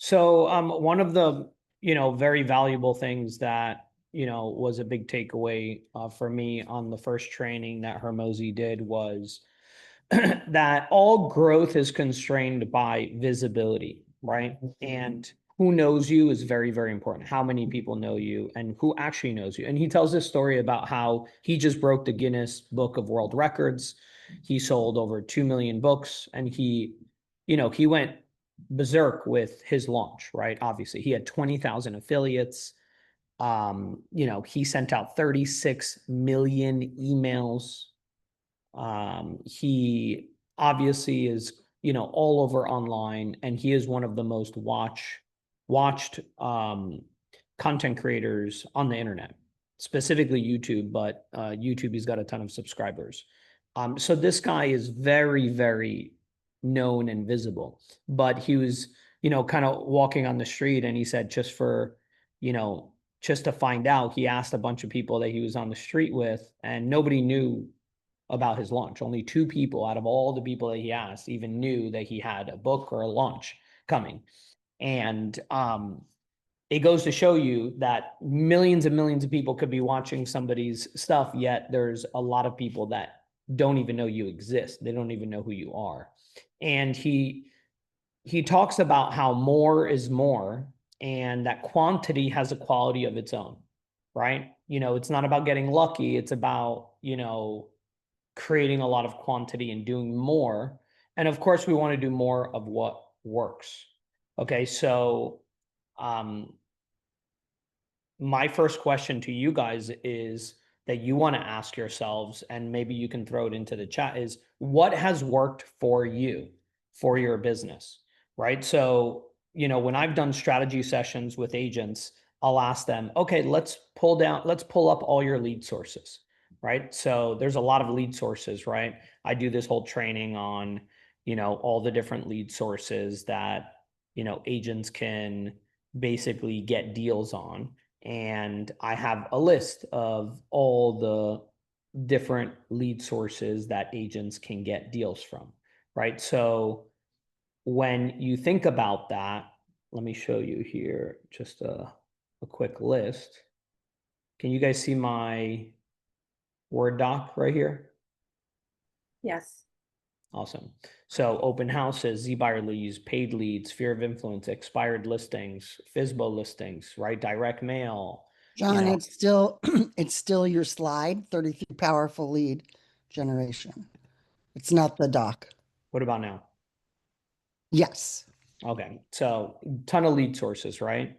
So one of the, very valuable things that, was a big takeaway for me on the first training that Hormozi did was that all growth is constrained by visibility, right? And who knows you is very, very important. How many people know you and who actually knows you. And he tells this story about how he just broke the Guinness Book of World Records. He sold over 2 million books and he went berserk with his launch, right? Obviously, he had 20,000 affiliates. He sent out 36 million emails. He obviously is, all over online, and he is one of the most watched content creators on the internet, specifically YouTube, but YouTube, he's got a ton of subscribers. So this guy is very, very known and visible, but he was, kind of walking on the street and he said, just to find out, he asked a bunch of people that he was on the street with, and nobody knew about his launch. Only two people out of all the people that he asked even knew that he had a book or a launch coming. And it goes to show you that millions and millions of people could be watching somebody's stuff, yet there's a lot of people that don't even know you exist. They don't even know who you are. And he talks about how more is more and that quantity has a quality of its own, right? It's not about getting lucky. It's about, creating a lot of quantity and doing more. And of course, we want to do more of what works. Okay, so my first question to you guys is that you want to ask yourselves, and maybe you can throw it into the chat, is what has worked for you for your business, right? So, when I've done strategy sessions with agents, I'll ask them, okay, let's pull up all your lead sources, right? So there's a lot of lead sources, right? I do this whole training on, all the different lead sources that, agents can basically get deals on. And I have a list of all the different lead sources that agents can get deals from, right? So when you think about that, let me show you here just a quick list. Can you guys see my Word doc right here? Yes. Awesome. So open houses, zBuyer leads, paid leads, sphere of influence, expired listings, FISBO listings, right? Direct mail. John, it's still it's still your slide, 33 powerful lead generation. It's not the doc. What about now? Yes. Okay. So ton of lead sources, right?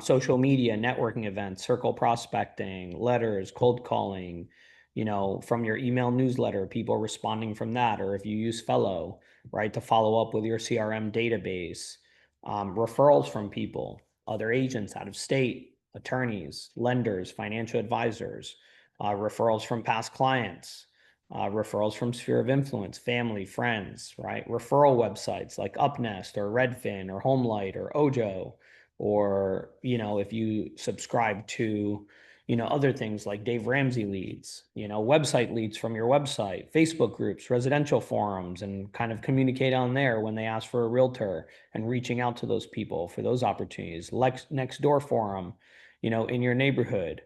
Social media, networking events, circle prospecting, letters, cold calling, from your email newsletter, people responding from that, or if you use Fellow, right, to follow up with your CRM database, referrals from people, other agents out of state, attorneys, lenders, financial advisors, referrals from past clients, referrals from sphere of influence, family, friends, right? Referral websites like Upnest or Redfin or Homelight or Ojo, or, if you subscribe to, other things like Dave Ramsey leads, website leads from your website, Facebook groups, residential forums, and kind of communicate on there when they ask for a realtor and reaching out to those people for those opportunities, like next door forum, in your neighborhood.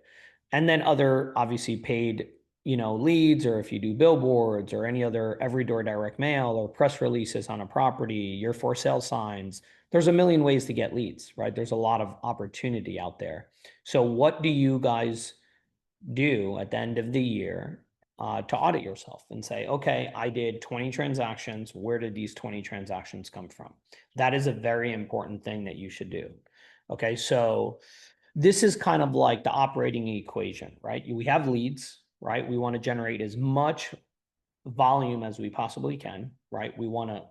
And then other obviously paid, leads, or if you do billboards or any other every door direct mail or press releases on a property, your for sale signs, there's a million ways to get leads, right? There's a lot of opportunity out there. So what do you guys do at the end of the year to audit yourself and say, okay, I did 20 transactions. Where did these 20 transactions come from? That is a very important thing that you should do. Okay, so this is kind of like the operating equation, right? We have leads, right? We want to generate as much volume as we possibly can, right? We want to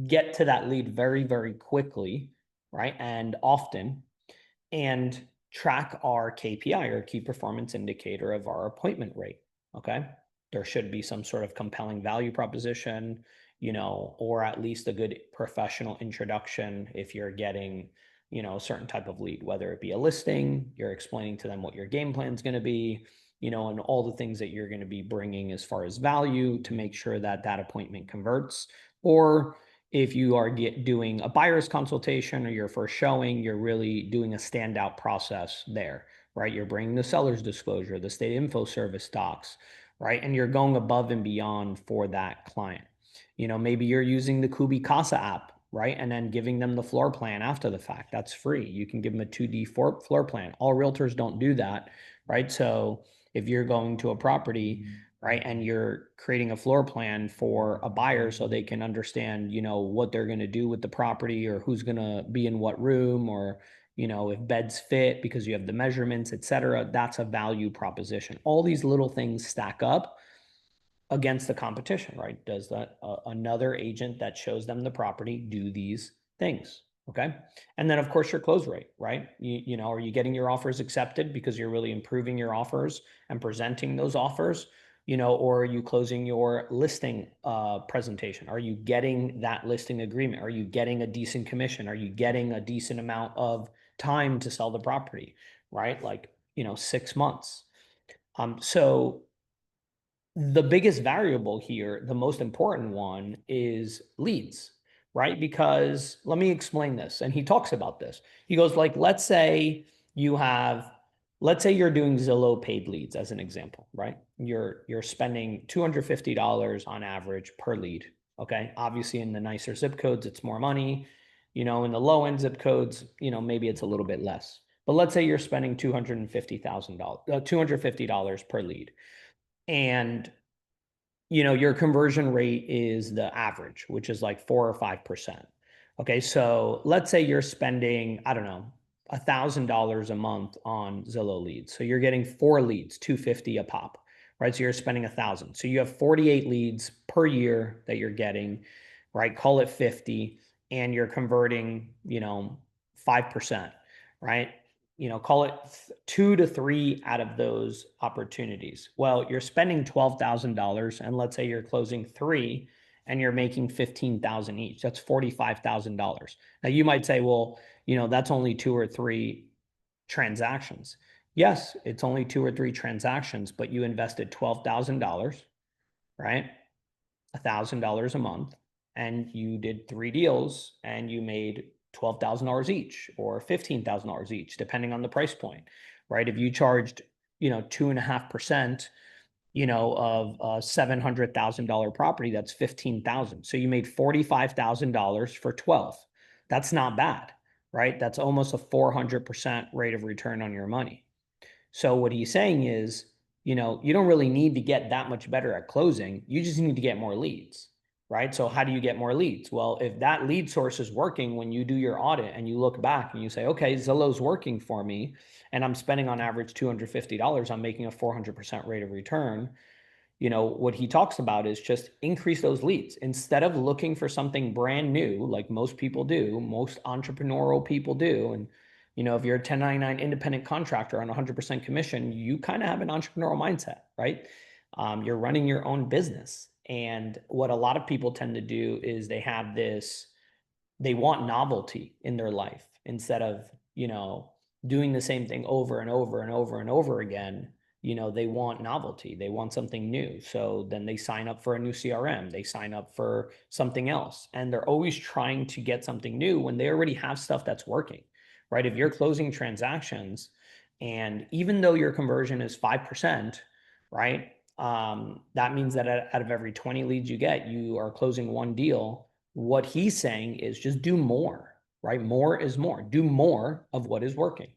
get to that lead very, very quickly, right? And often, and track our KPI or key performance indicator of our appointment rate. Okay. There should be some sort of compelling value proposition, or at least a good professional introduction if you're getting, a certain type of lead, whether it be a listing, you're explaining to them what your game plan is going to be, and all the things that you're going to be bringing as far as value to make sure that that appointment converts. Or if you are doing a buyer's consultation or your first showing, you're really doing a standout process there, right? You're bringing the seller's disclosure, the state info service docs, right? And you're going above and beyond for that client. Maybe you're using the Kubi Casa app, right? And then giving them the floor plan after the fact. That's free. You can give them a 2D floor plan. All realtors don't do that, right? So if you're going to a property, right, and you're creating a floor plan for a buyer so they can understand, what they're going to do with the property, or who's going to be in what room, or, if beds fit because you have the measurements, etc., that's a value proposition. All these little things stack up against the competition, right? Does that another agent that shows them the property do these things? Okay. And then of course your close rate, right? Are you getting your offers accepted because you're really improving your offers and presenting those offers, or are you closing your listing presentation? Are you getting that listing agreement? Are you getting a decent commission? Are you getting a decent amount of time to sell the property, right? Like, 6 months. So the biggest variable here, the most important one, is leads, right? Because let me explain this. And he talks about this. He goes like, let's say you're doing Zillow paid leads as an example, right? You're spending $250 on average per lead. Okay. Obviously in the nicer zip codes, it's more money. In the low end zip codes, maybe it's a little bit less. But let's say you're spending $250 per lead. And your conversion rate is the average, which is like 4 or 5%. Okay, so let's say you're spending, I don't know, $1,000 a month on Zillow leads. So you're getting 4 leads, 250 a pop, right? So you're spending 1,000. So you have 48 leads per year that you're getting, right? Call it 50, and you're converting, 5%, right? Call it 2 to 3 out of those opportunities. Well, you're spending $12,000, and let's say you're closing 3 and you're making 15,000 each. That's $45,000. Now you might say, well, that's only 2 or 3 transactions. Yes, it's only 2 or 3 transactions, but you invested $12,000, right? $1,000 a month, and you did 3 deals and you made $12,000 each or $15,000 each, depending on the price point, right? If you charged, 2.5%, of a $700,000 property, that's 15,000. So you made $45,000 for 12. That's not bad, right? That's almost a 400% rate of return on your money. So what he's saying is, you don't really need to get that much better at closing. You just need to get more leads, right? So how do you get more leads? Well, if that lead source is working when you do your audit and you look back and you say, okay, Zillow's working for me and I'm spending on average $250, I'm making a 400% rate of return. What he talks about is just increase those leads. Instead of looking for something brand new, like most people do, most entrepreneurial people do. And, if you're a 1099 independent contractor on 100% commission, you kind of have an entrepreneurial mindset, right? You're running your own business. And what a lot of people tend to do is they want novelty in their life instead of, doing the same thing over and over and over and over again. They want novelty. They want something new. So then they sign up for a new CRM. They sign up for something else. And they're always trying to get something new when they already have stuff that's working, right? If you're closing transactions and even though your conversion is 5%, right? That means that out of every 20 leads you get, you are closing 1 deal. What he's saying is just do more, right? More is more. Do more of what is working.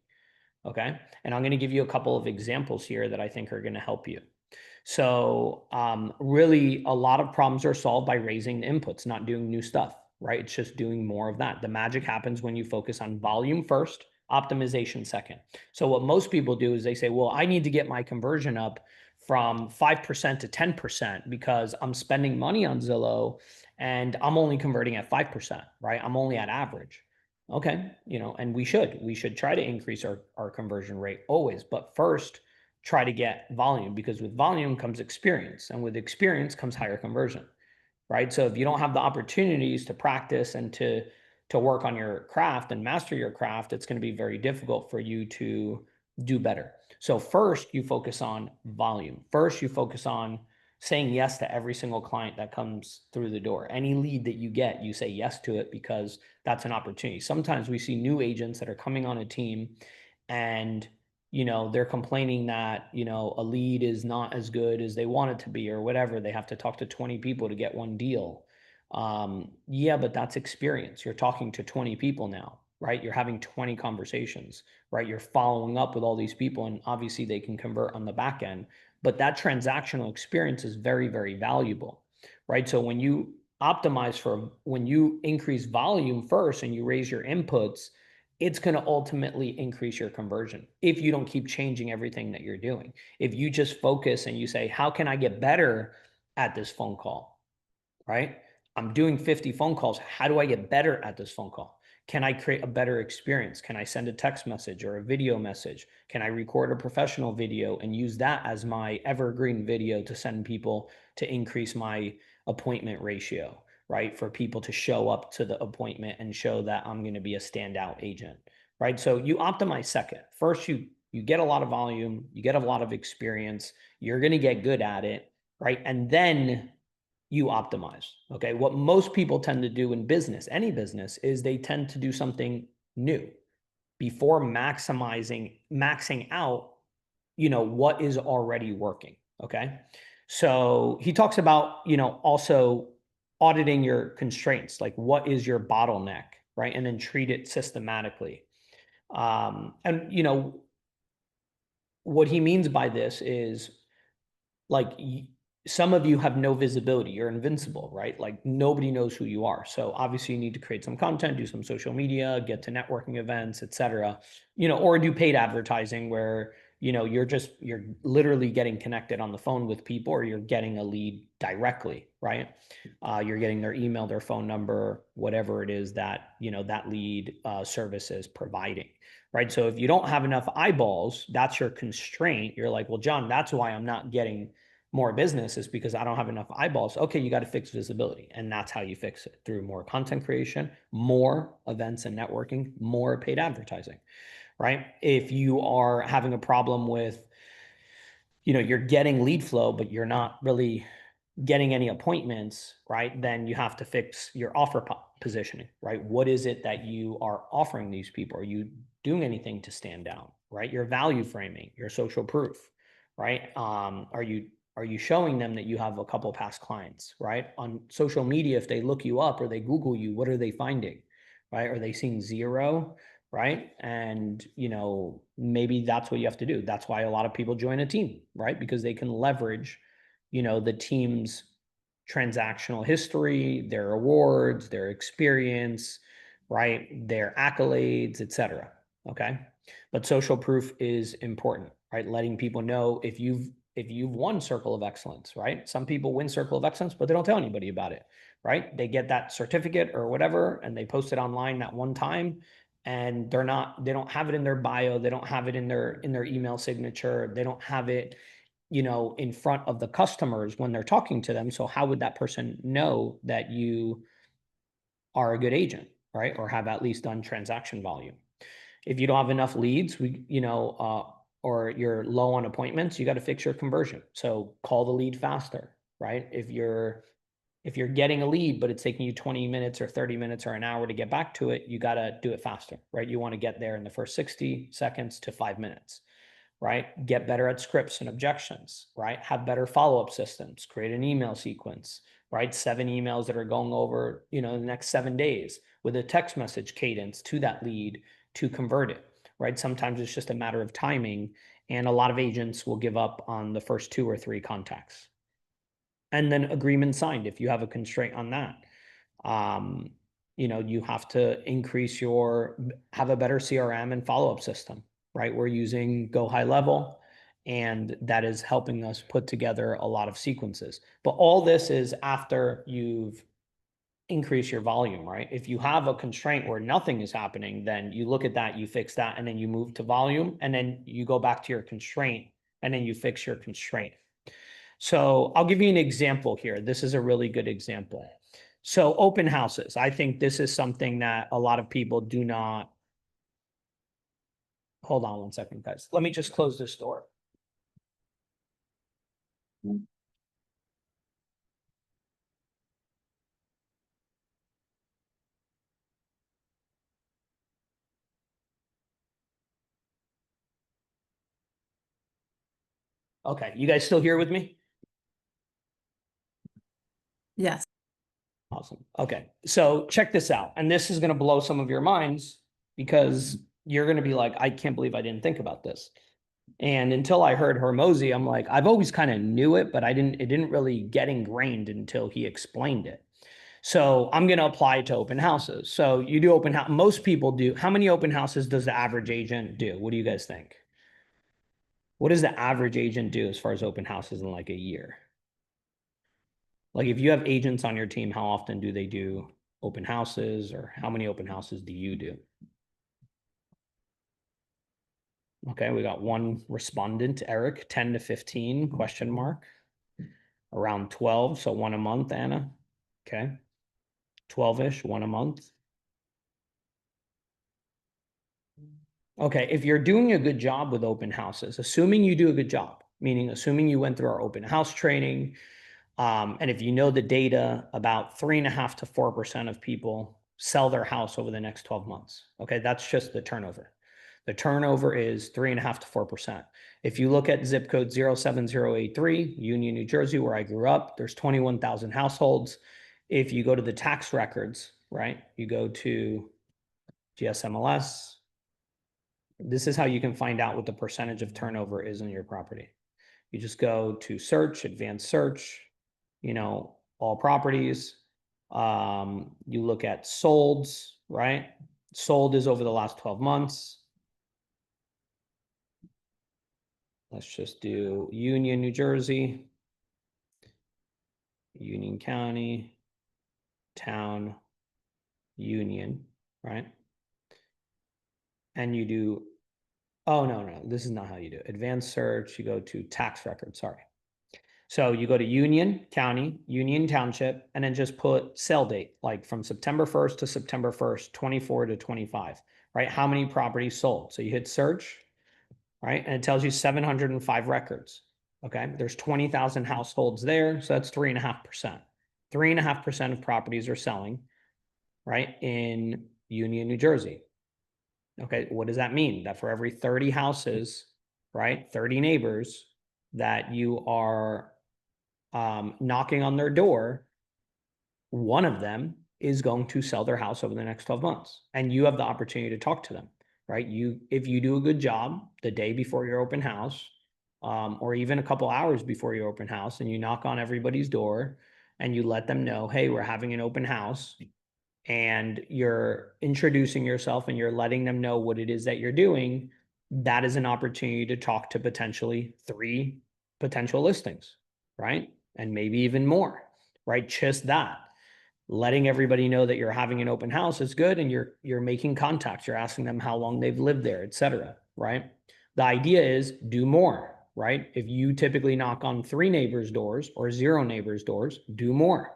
Okay. And I'm going to give you a couple of examples here that I think are going to help you. So really a lot of problems are solved by raising the inputs, not doing new stuff, right? It's just doing more of that. The magic happens when you focus on volume first, optimization second. So what most people do is they say, well, I need to get my conversion up from 5% to 10% because I'm spending money on Zillow and I'm only converting at 5%, right? I'm only at average. Okay, and we should try to increase our conversion rate always, but first try to get volume, because with volume comes experience, and with experience comes higher conversion, right? So if you don't have the opportunities to practice and to work on your craft and master your craft, it's going to be very difficult for you to do better. So first you focus on volume. First you focus on saying yes to every single client that comes through the door. Any lead that you get, you say yes to it because that's an opportunity. Sometimes we see new agents that are coming on a team and, they're complaining that, a lead is not as good as they want it to be or whatever. They have to talk to 20 people to get one deal. Yeah, but that's experience. You're talking to 20 people now, right? You're having 20 conversations, right? You're following up with all these people, and obviously they can convert on the back end, but that transactional experience is very, very valuable, right? So when you when you increase volume first and you raise your inputs, it's going to ultimately increase your conversion if you don't keep changing everything that you're doing. If you just focus and you say, how can I get better at this phone call, right? I'm doing 50 phone calls. How do I get better at this phone call? Can I create a better experience? Can I send a text message or a video message? Can I record a professional video and use that as my evergreen video to send people to increase my appointment ratio, right? For people to show up to the appointment and show that I'm going to be a standout agent, right? So you optimize second. First, you get a lot of volume, you get a lot of experience, you're going to get good at it, right? And then you optimize. Okay. What most people tend to do in business, any business, is they tend to do something new before maxing out, what is already working. Okay. So he talks about, also auditing your constraints, like what is your bottleneck, right? And then treat it systematically. And, what he means by this is like some of you have no visibility. You're invincible, right? Like nobody knows who you are. So obviously you need to create some content, do some social media, get to networking events, etc. Or do paid advertising where, you're literally getting connected on the phone with people, or you're getting a lead directly, right? You're getting their email, their phone number, whatever it is that, that lead service is providing. Right. So if you don't have enough eyeballs, that's your constraint. You're like, well, John, that's why I'm not getting more business, is because I don't have enough eyeballs. Okay, you got to fix visibility. And that's how you fix it, through more content creation, more events and networking, more paid advertising, right? If you are having a problem with, you're getting lead flow, but you're not really getting any appointments, right? Then you have to fix your offer positioning, right? What is it that you are offering these people? Are you doing anything to stand out, right? Your value framing, your social proof, right? Are you showing them that you have a couple past clients, right? On social media, if they look you up or they Google you, what are they finding, right? Are they seeing zero, right? And, maybe that's what you have to do. That's why a lot of people join a team, right? Because they can leverage, the team's transactional history, their awards, their experience, right? Their accolades, etc. Okay. But social proof is important, right? Letting people know if you've won Circle of Excellence, right? Some people win Circle of Excellence, but they don't tell anybody about it, right? They get that certificate or whatever, and they post it online that one time, and they don't have it in their bio, they don't have it in their email signature, they don't have it, in front of the customers when they're talking to them. So how would that person know that you are a good agent, right? Or have at least done transaction volume? If you don't have enough leads, or you're low on appointments, you got to fix your conversion. So call the lead faster, right? If you're getting a lead, but it's taking you 20 minutes or 30 minutes or an hour to get back to it, you got to do it faster, right? You want to get there in the first 60 seconds to 5 minutes, right? Get better at scripts and objections, right? Have better follow-up systems, create an email sequence, right? 7 emails that are going over, the next 7 days, with a text message cadence to that lead to convert it, right? Sometimes it's just a matter of timing, and a lot of agents will give up on the first 2 or 3 contacts. And then agreement signed if you have a constraint on that. You have to have a better CRM and follow-up system, right? We're using Go High Level, and that is helping us put together a lot of sequences. But all this is after you've increased your volume, right? If you have a constraint where nothing is happening, then you look at that, you fix that, and then you move to volume, and then you go back to your constraint, and then you fix your constraint. So I'll give you an example here. This is a really good example. So open houses. I think this is something that a lot of people do not. Hold on one second, guys. Let me just close this door. Okay, you guys still here with me? Yes. Awesome. Okay, so check this out. And this is going to blow some of your minds because you're going to be like, I can't believe I didn't think about this. And until I heard Hormozi, I'm like, I've always kind of knew it, but it didn't really get ingrained until he explained it. So I'm going to apply it to open houses. So you do open house. Most people do. How many open houses does the average agent do? What do you guys think? What does the average agent do as far as open houses in like a year? Like if you have agents on your team, how often do they do open houses, or how many open houses do you do? Okay, we got one respondent, Eric, 10 to 15, question mark. Around 12, so one a month, Anna. Okay. 12-ish, one a month. Okay, if you're doing a good job with open houses, assuming you do a good job, meaning assuming you went through our open house training, and if you know the data, about 3.5% to 4% of people sell their house over the next 12 months. Okay, that's just the turnover. The turnover is 3.5% to 4%. If you look at zip code 07083, Union, New Jersey, where I grew up, there's 21,000 households. If you go to the tax records, right, you go to GSMLS, this is how you can find out what the percentage of turnover is in your property. You just go to search, advanced search, all properties. You look at solds, right? Sold is over the last 12 months. Let's just do Union, New Jersey, Union County, town, Union, right? And you do, oh, no, this is not how you do it. Advanced search, you go to tax record, sorry. So you go to Union County, Union Township, and then just put sale date, like from September 1st to September 1st, 24 to 25, right? How many properties sold? So you hit search, right? And it tells you 705 records. Okay. There's 20,000 households there. So that's 3.5%. 3.5% of properties are selling, right? In Union, New Jersey. Okay. What does that mean? That for every 30 houses, right? 30 neighbors that you are knocking on their door, one of them is going to sell their house over the next 12 months. And you have the opportunity to talk to them, right? If you do a good job the day before your open house, or even a couple hours before your open house, and you knock on everybody's door and you let them know, hey, we're having an open house, and you're introducing yourself and you're letting them know what it is that you're doing, that is an opportunity to talk to potentially 3 potential listings, right? And maybe even more, right? Just that. Letting everybody know that you're having an open house is good, and you're making contacts, you're asking them how long they've lived there, etc. Right? The idea is do more, right? If you typically knock on 3 neighbors' doors or 0 neighbors' doors, do more,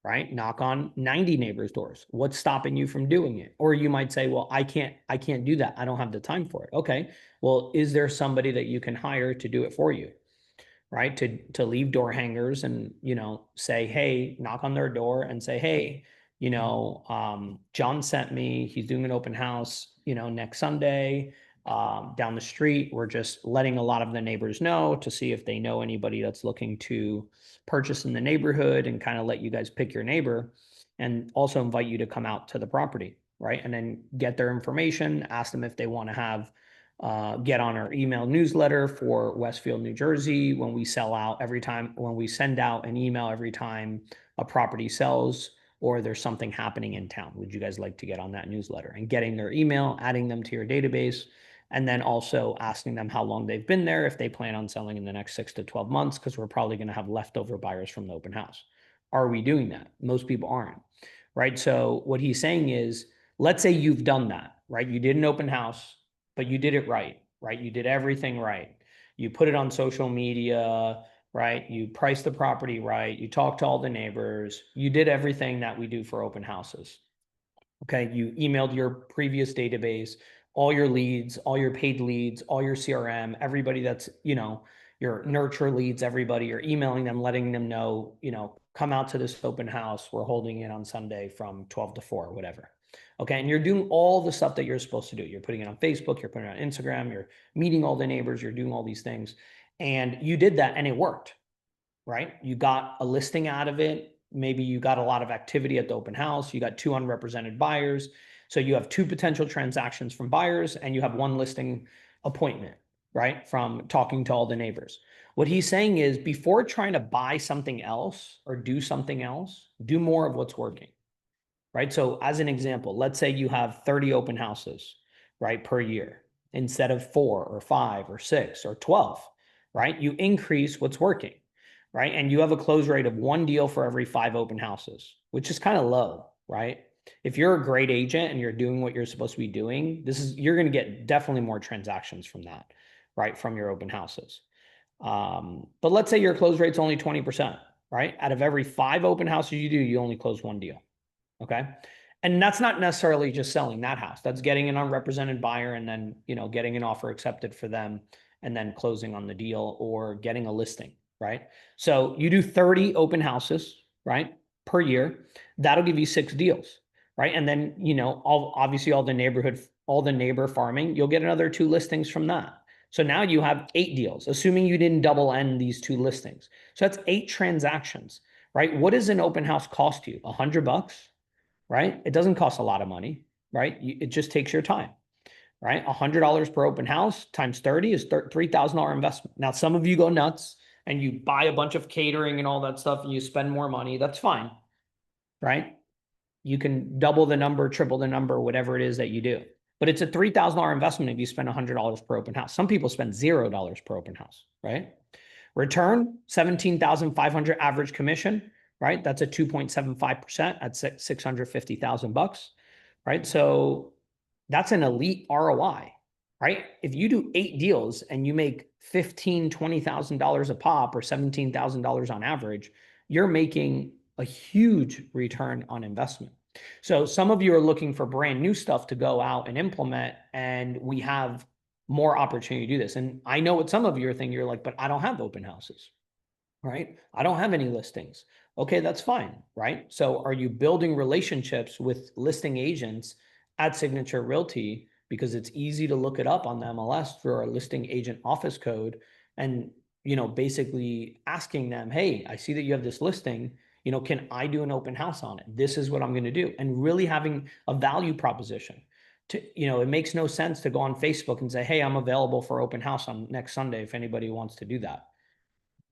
right? Knock on 90 neighbors' doors. What's stopping you from doing it? Or you might say, well, I can't do that. I don't have the time for it. Okay. Well, is there somebody that you can hire to do it for you? Right? To leave door hangers and, say, hey, knock on their door and say, hey, John sent me, he's doing an open house, next Sunday, down the street. We're just letting a lot of the neighbors know to see if they know anybody that's looking to purchase in the neighborhood, and kind of let you guys pick your neighbor, and also invite you to come out to the property, right? And then get their information, ask them if they want to have get on our email newsletter for Westfield, New Jersey, when we send out an email every time a property sells or there's something happening in town. Would you guys like to get on that newsletter? And getting their email, adding them to your database, and then also asking them how long they've been there, if they plan on selling in the next 6 to 12 months, because we're probably going to have leftover buyers from the open house. Are we doing that? Most people aren't, right? So what he's saying is, let's say you've done that, right? You did an open house, but you did it right? You did everything right. You put it on social media, right? You priced the property right. You talked to all the neighbors. You did everything that we do for open houses. Okay. You emailed your previous database, all your leads, all your paid leads, all your CRM, everybody that's, your nurture leads, everybody, you're emailing them, letting them know, come out to this open house. We're holding it on Sunday from 12 to 4, whatever. Okay. And you're doing all the stuff that you're supposed to do. You're putting it on Facebook, you're putting it on Instagram, you're meeting all the neighbors, you're doing all these things. And you did that and it worked, right? You got a listing out of it. Maybe you got a lot of activity at the open house. You got 2 unrepresented buyers. So you have 2 potential transactions from buyers and you have 1 listing appointment, right? From talking to all the neighbors. What he's saying is before trying to buy something else or do something else, do more of what's working, right? So as an example, let's say you have 30 open houses, right, per year instead of 4 or 5 or 6 or 12, right? You increase what's working, right? And you have a close rate of 1 deal for every 5 open houses, which is kind of low, right? If you're a great agent and you're doing what you're supposed to be doing, you're going to get definitely more transactions from that, right? From your open houses. But let's say your close rate's only 20%, right? Out of every 5 open houses you do, you only close 1 deal. Okay. And that's not necessarily just selling that house. That's getting an unrepresented buyer and then, getting an offer accepted for them and then closing on the deal or getting a listing, right? So you do 30 open houses, right, per year. That'll give you 6 deals, right? And then, obviously all the neighbor farming, you'll get another 2 listings from that. So now you have 8 deals, assuming you didn't double end these 2 listings. So that's 8 transactions, right? What does an open house cost you? $100? Right? It doesn't cost a lot of money, right? It just takes your time, right? $100 per open house times 30 is $3,000 investment. Now, some of you go nuts and you buy a bunch of catering and all that stuff and you spend more money. That's fine, right? You can double the number, triple the number, whatever it is that you do. But it's a $3,000 investment if you spend $100 per open house. Some people spend $0 per open house, right? Return, 17,500 average commission, right? That's a 2.75% at $650,000, right? So that's an elite ROI, right? If you do 8 deals and you make $15,000, $20,000 a pop or $17,000 on average, you're making a huge return on investment. So some of you are looking for brand new stuff to go out and implement, and we have more opportunity to do this. And I know what some of you are thinking, you're like, but I don't have open houses, right? I don't have any listings. Okay, that's fine, right? So are you building relationships with listing agents at Signature Realty? Because it's easy to look it up on the MLS through our listing agent office code and, basically asking them, hey, I see that you have this listing, can I do an open house on it? This is what I'm going to do. And really having a value proposition. It makes no sense to go on Facebook and say, hey, I'm available for open house on next Sunday if anybody wants to do that.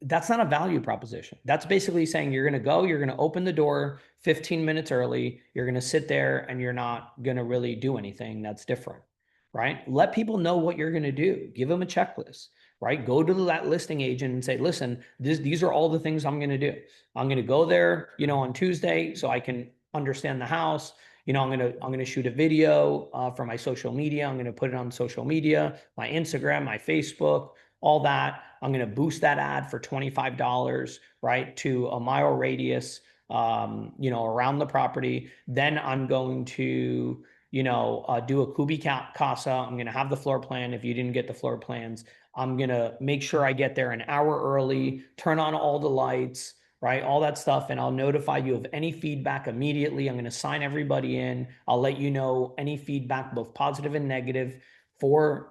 That's not a value proposition. That's basically saying you're going to go, you're going to open the door 15 minutes early, you're going to sit there and you're not going to really do anything that's different, right? Let people know what you're going to do. Give them a checklist, right? Go to that listing agent and say, listen, these are all the things I'm going to do. I'm going to go there, on Tuesday so I can understand the house. I'm going to shoot a video for my social media. I'm going to put it on social media, my Instagram, my Facebook, all that. I'm going to boost that ad for $25, right, to a mile radius, around the property. Then I'm going to, do a Kubi Casa. I'm going to have the floor plan. If you didn't get the floor plans, I'm going to make sure I get there an hour early, turn on all the lights, right? All that stuff. And I'll notify you of any feedback immediately. I'm going to sign everybody in. I'll let you know any feedback, both positive and negative, for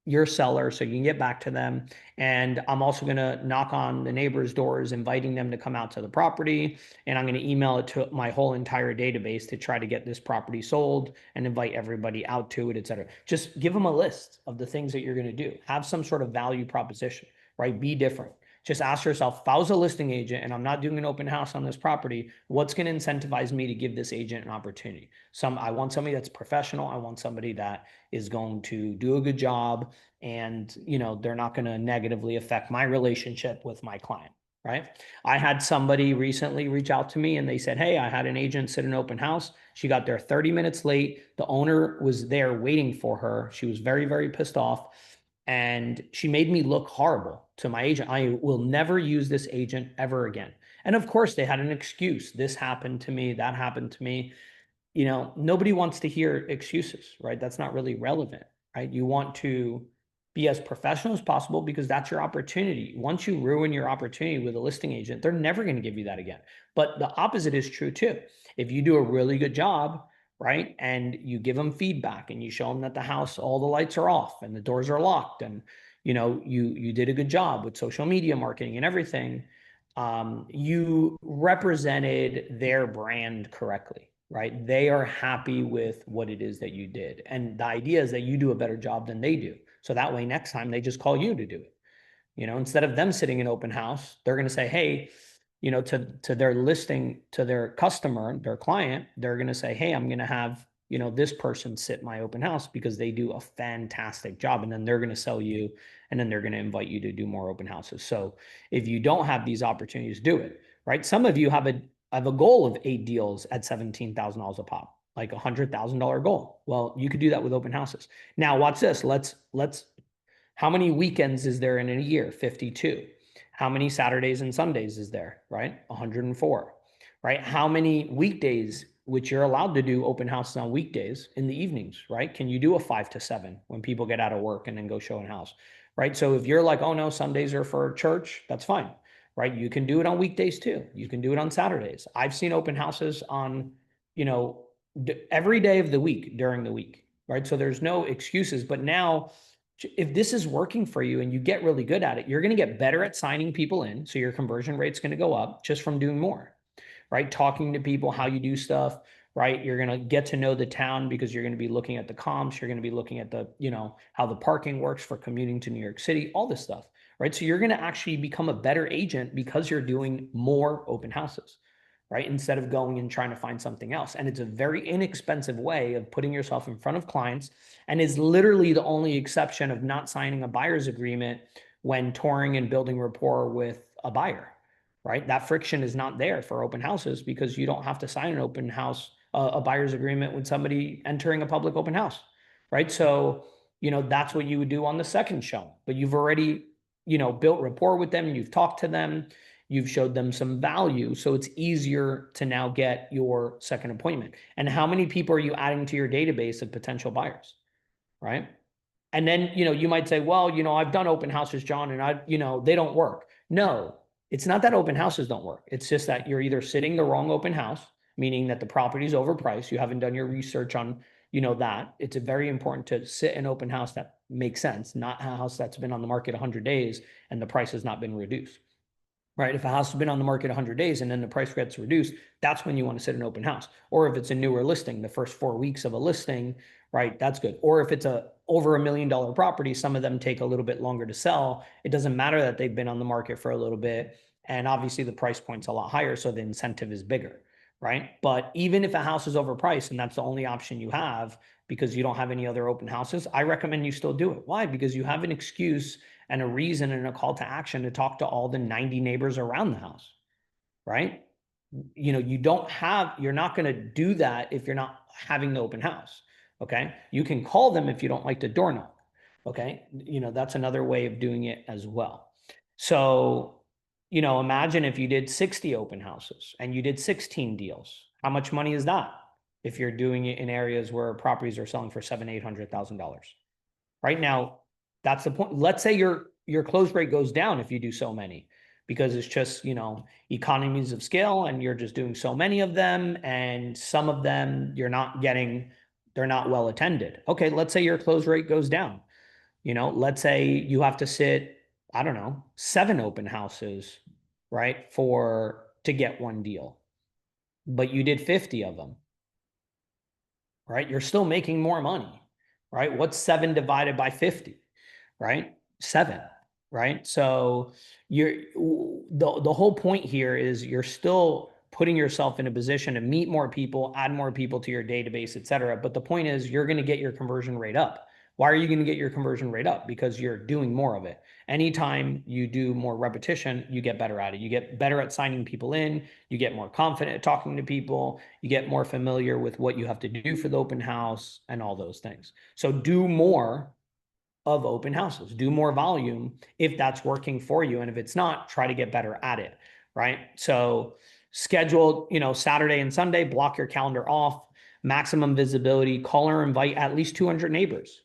your seller so you can get back to them. And I'm also going to knock on the neighbors' doors, inviting them to come out to the property. And I'm going to email it to my whole entire database to try to get this property sold and invite everybody out to it, et cetera. Just give them a list of the things that you're going to do. Have some sort of value proposition, right? Be different. Just ask yourself, if I was a listing agent and I'm not doing an open house on this property, what's going to incentivize me to give this agent an opportunity? I want somebody that's professional. I want somebody that is going to do a good job and, they're not going to negatively affect my relationship with my client, right? I had somebody recently reach out to me and they said, hey, I had an agent sit an open house. She got there 30 minutes late. The owner was there waiting for her. She was very, very pissed off. And she made me look horrible to my agent. I will never use this agent ever again. And of course, they had an excuse. This happened to me, that happened to me. Nobody wants to hear excuses, right? That's not really relevant, right? You want to be as professional as possible because that's your opportunity. Once you ruin your opportunity with a listing agent, they're never going to give you that again. But the opposite is true too. If you do a really good job, right, and you give them feedback and you show them that the house, all the lights are off and the doors are locked and, you did a good job with social media marketing and everything. You represented their brand correctly, right? They are happy with what it is that you did. And the idea is that you do a better job than they do. So that way, next time they just call you to do it. Instead of them sitting in open house, they're going to say, hey, to their listing, to their customer, their client, they're going to say, hey, I'm going to have, this person sit my open house because they do a fantastic job. And then they're going to sell you, and then they're going to invite you to do more open houses. So if you don't have these opportunities, do it, right? Some of you have a goal of 8 deals at $17,000 a pop, like $100,000 goal. Well, you could do that with open houses. Now watch this. Let's how many weekends is there in a year? 52. How many Saturdays and Sundays is there, right? 104, right? How many weekdays, which you're allowed to do open houses on weekdays in the evenings, right? Can you do a 5 to 7 when people get out of work and then go show a house, right? So if you're like, oh no, Sundays are for church, that's fine, right? You can do it on weekdays too. You can do it on Saturdays. I've seen open houses on, every day of the week during the week, right? So there's no excuses, but now, if this is working for you and you get really good at it, you're going to get better at signing people in. So your conversion rate's going to go up just from doing more, right? Talking to people, how you do stuff, right? You're going to get to know the town because you're going to be looking at the comps. You're going to be looking at the, how the parking works for commuting to New York City, all this stuff, right? So you're going to actually become a better agent because you're doing more open houses, right? Instead of going and trying to find something else. And it's a very inexpensive way of putting yourself in front of clients, and is literally the only exception of not signing a buyer's agreement when touring and building rapport with a buyer, right? That friction is not there for open houses because you don't have to sign an open house, a buyer's agreement with somebody entering a public open house, right? So, that's what you would do on the second show, but you've already, built rapport with them. You've talked to them. You've showed them some value. So it's easier to now get your second appointment. And how many people are you adding to your database of potential buyers, right? And then, you might say, well, I've done open houses, John, and they don't work. No, it's not that open houses don't work. It's just that you're either sitting the wrong open house, meaning that the property is overpriced. You haven't done your research on, that. It's very important to sit an open house that makes sense, not a house that's been on the market 100 days and the price has not been reduced. Right? If a house has been on the market 100 days and then the price gets reduced, that's when you want to sit an open house. Or if it's a newer listing, the first 4 weeks of a listing, right? That's good. Or if it's over $1 million property, some of them take a little bit longer to sell. It doesn't matter that they've been on the market for a little bit. And obviously the price point's a lot higher, so the incentive is bigger, right? But even if a house is overpriced and that's the only option you have because you don't have any other open houses, I recommend you still do it. Why? Because you have an excuse and a reason and a call to action to talk to all the 90 neighbors around the house, right? You're not going to do that if you're not having the open house. Okay. You can call them if you don't like the door knock. Okay. That's another way of doing it as well. So, imagine if you did 60 open houses and you did 16 deals. How much money is that if you're doing it in areas where properties are selling for $700,000-$800,000? Right now, that's the point. Let's say your close rate goes down if you do so many, because it's just, economies of scale and you're just doing so many of them, and some of them they're not well attended. Okay, let's say your close rate goes down. Let's say you have to sit, I don't know, 7 open houses, right, to get one deal, but you did 50 of them, right? You're still making more money, right? What's 7 divided by 50, right? 7, right? So the whole point here is you're still putting yourself in a position to meet more people, add more people to your database, et cetera. But the point is you're going to get your conversion rate up. Why are you going to get your conversion rate up? Because you're doing more of it. Anytime you do more repetition, you get better at it. You get better at signing people in. You get more confident at talking to people. You get more familiar with what you have to do for the open house and all those things. So do more of open houses, do more volume if that's working for you. And if it's not, try to get better at it, right? So schedule, Saturday and Sunday, block your calendar off, maximum visibility, call or invite at least 200 neighbors,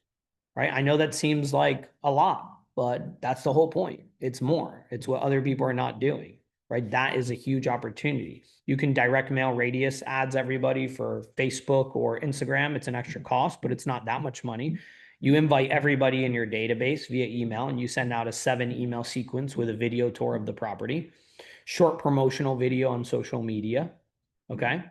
right? I know that seems like a lot, but that's the whole point. It's more. It's what other people are not doing, right? That is a huge opportunity. You can direct mail radius ads everybody for Facebook or Instagram. It's an extra cost, but it's not that much money. You invite everybody in your database via email, and you send out a 7 email sequence with a video tour of the property, short promotional video on social media. Okay.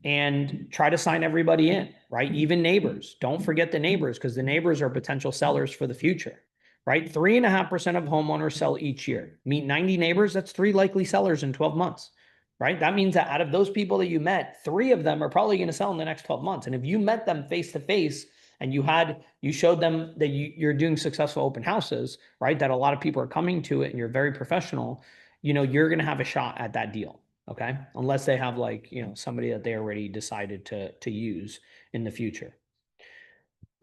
And try to sign everybody in, right? Even neighbors. Don't forget the neighbors, because the neighbors are potential sellers for the future, right? 3.5% of homeowners sell each year. Meet 90 neighbors, that's 3 likely sellers in 12 months, right? That means that out of those people that you met, 3 of them are probably going to sell in the next 12 months. And if you met them face to face and you showed them that you're doing successful open houses, right? That a lot of people are coming to it and you're very professional, you're going to have a shot at that deal. Okay. Unless they have somebody that they already decided to use in the future.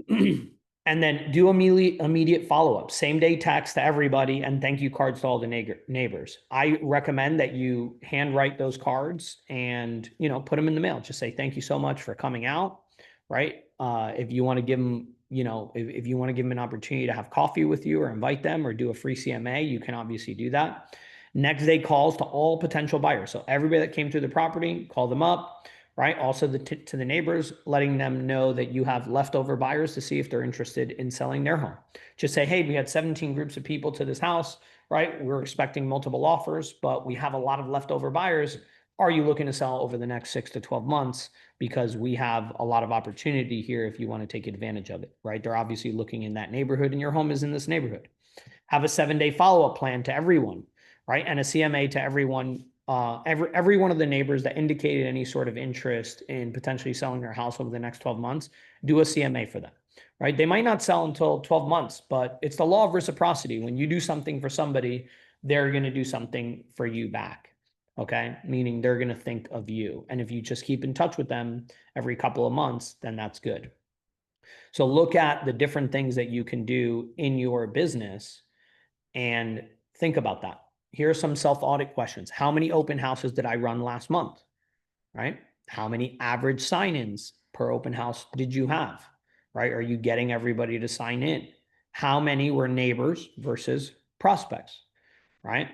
And then do immediate follow-up, same day text to everybody and thank you cards to all the neighbors. I recommend that you handwrite those cards and, put them in the mail. Just say, thank you so much for coming out. Right. If you want to give them, if you want to give them an opportunity to have coffee with you or invite them or do a free CMA, you can obviously do that. Next day calls to all potential buyers. So everybody that came through the property, call them up, right? Also to the neighbors, letting them know that you have leftover buyers to see if they're interested in selling their home. Just say, hey, we had 17 groups of people to this house, right? We're expecting multiple offers, but we have a lot of leftover buyers. Are you looking to sell over the next 6 to 12 months? Because we have a lot of opportunity here if you want to take advantage of it, right? They're obviously looking in that neighborhood and your home is in this neighborhood. Have a 7-day follow-up plan to everyone, right? And a CMA to everyone, every one of the neighbors that indicated any sort of interest in potentially selling their house over the next 12 months, do a CMA for them, right? They might not sell until 12 months, but it's the law of reciprocity. When you do something for somebody, they're going to do something for you back. Okay. Meaning they're going to think of you. And if you just keep in touch with them every couple of months, then that's good. So look at the different things that you can do in your business and think about that. Here are some self-audit questions. How many open houses did I run last month? Right? How many average sign-ins per open house did you have? Right? Are you getting everybody to sign in? How many were neighbors versus prospects? Right?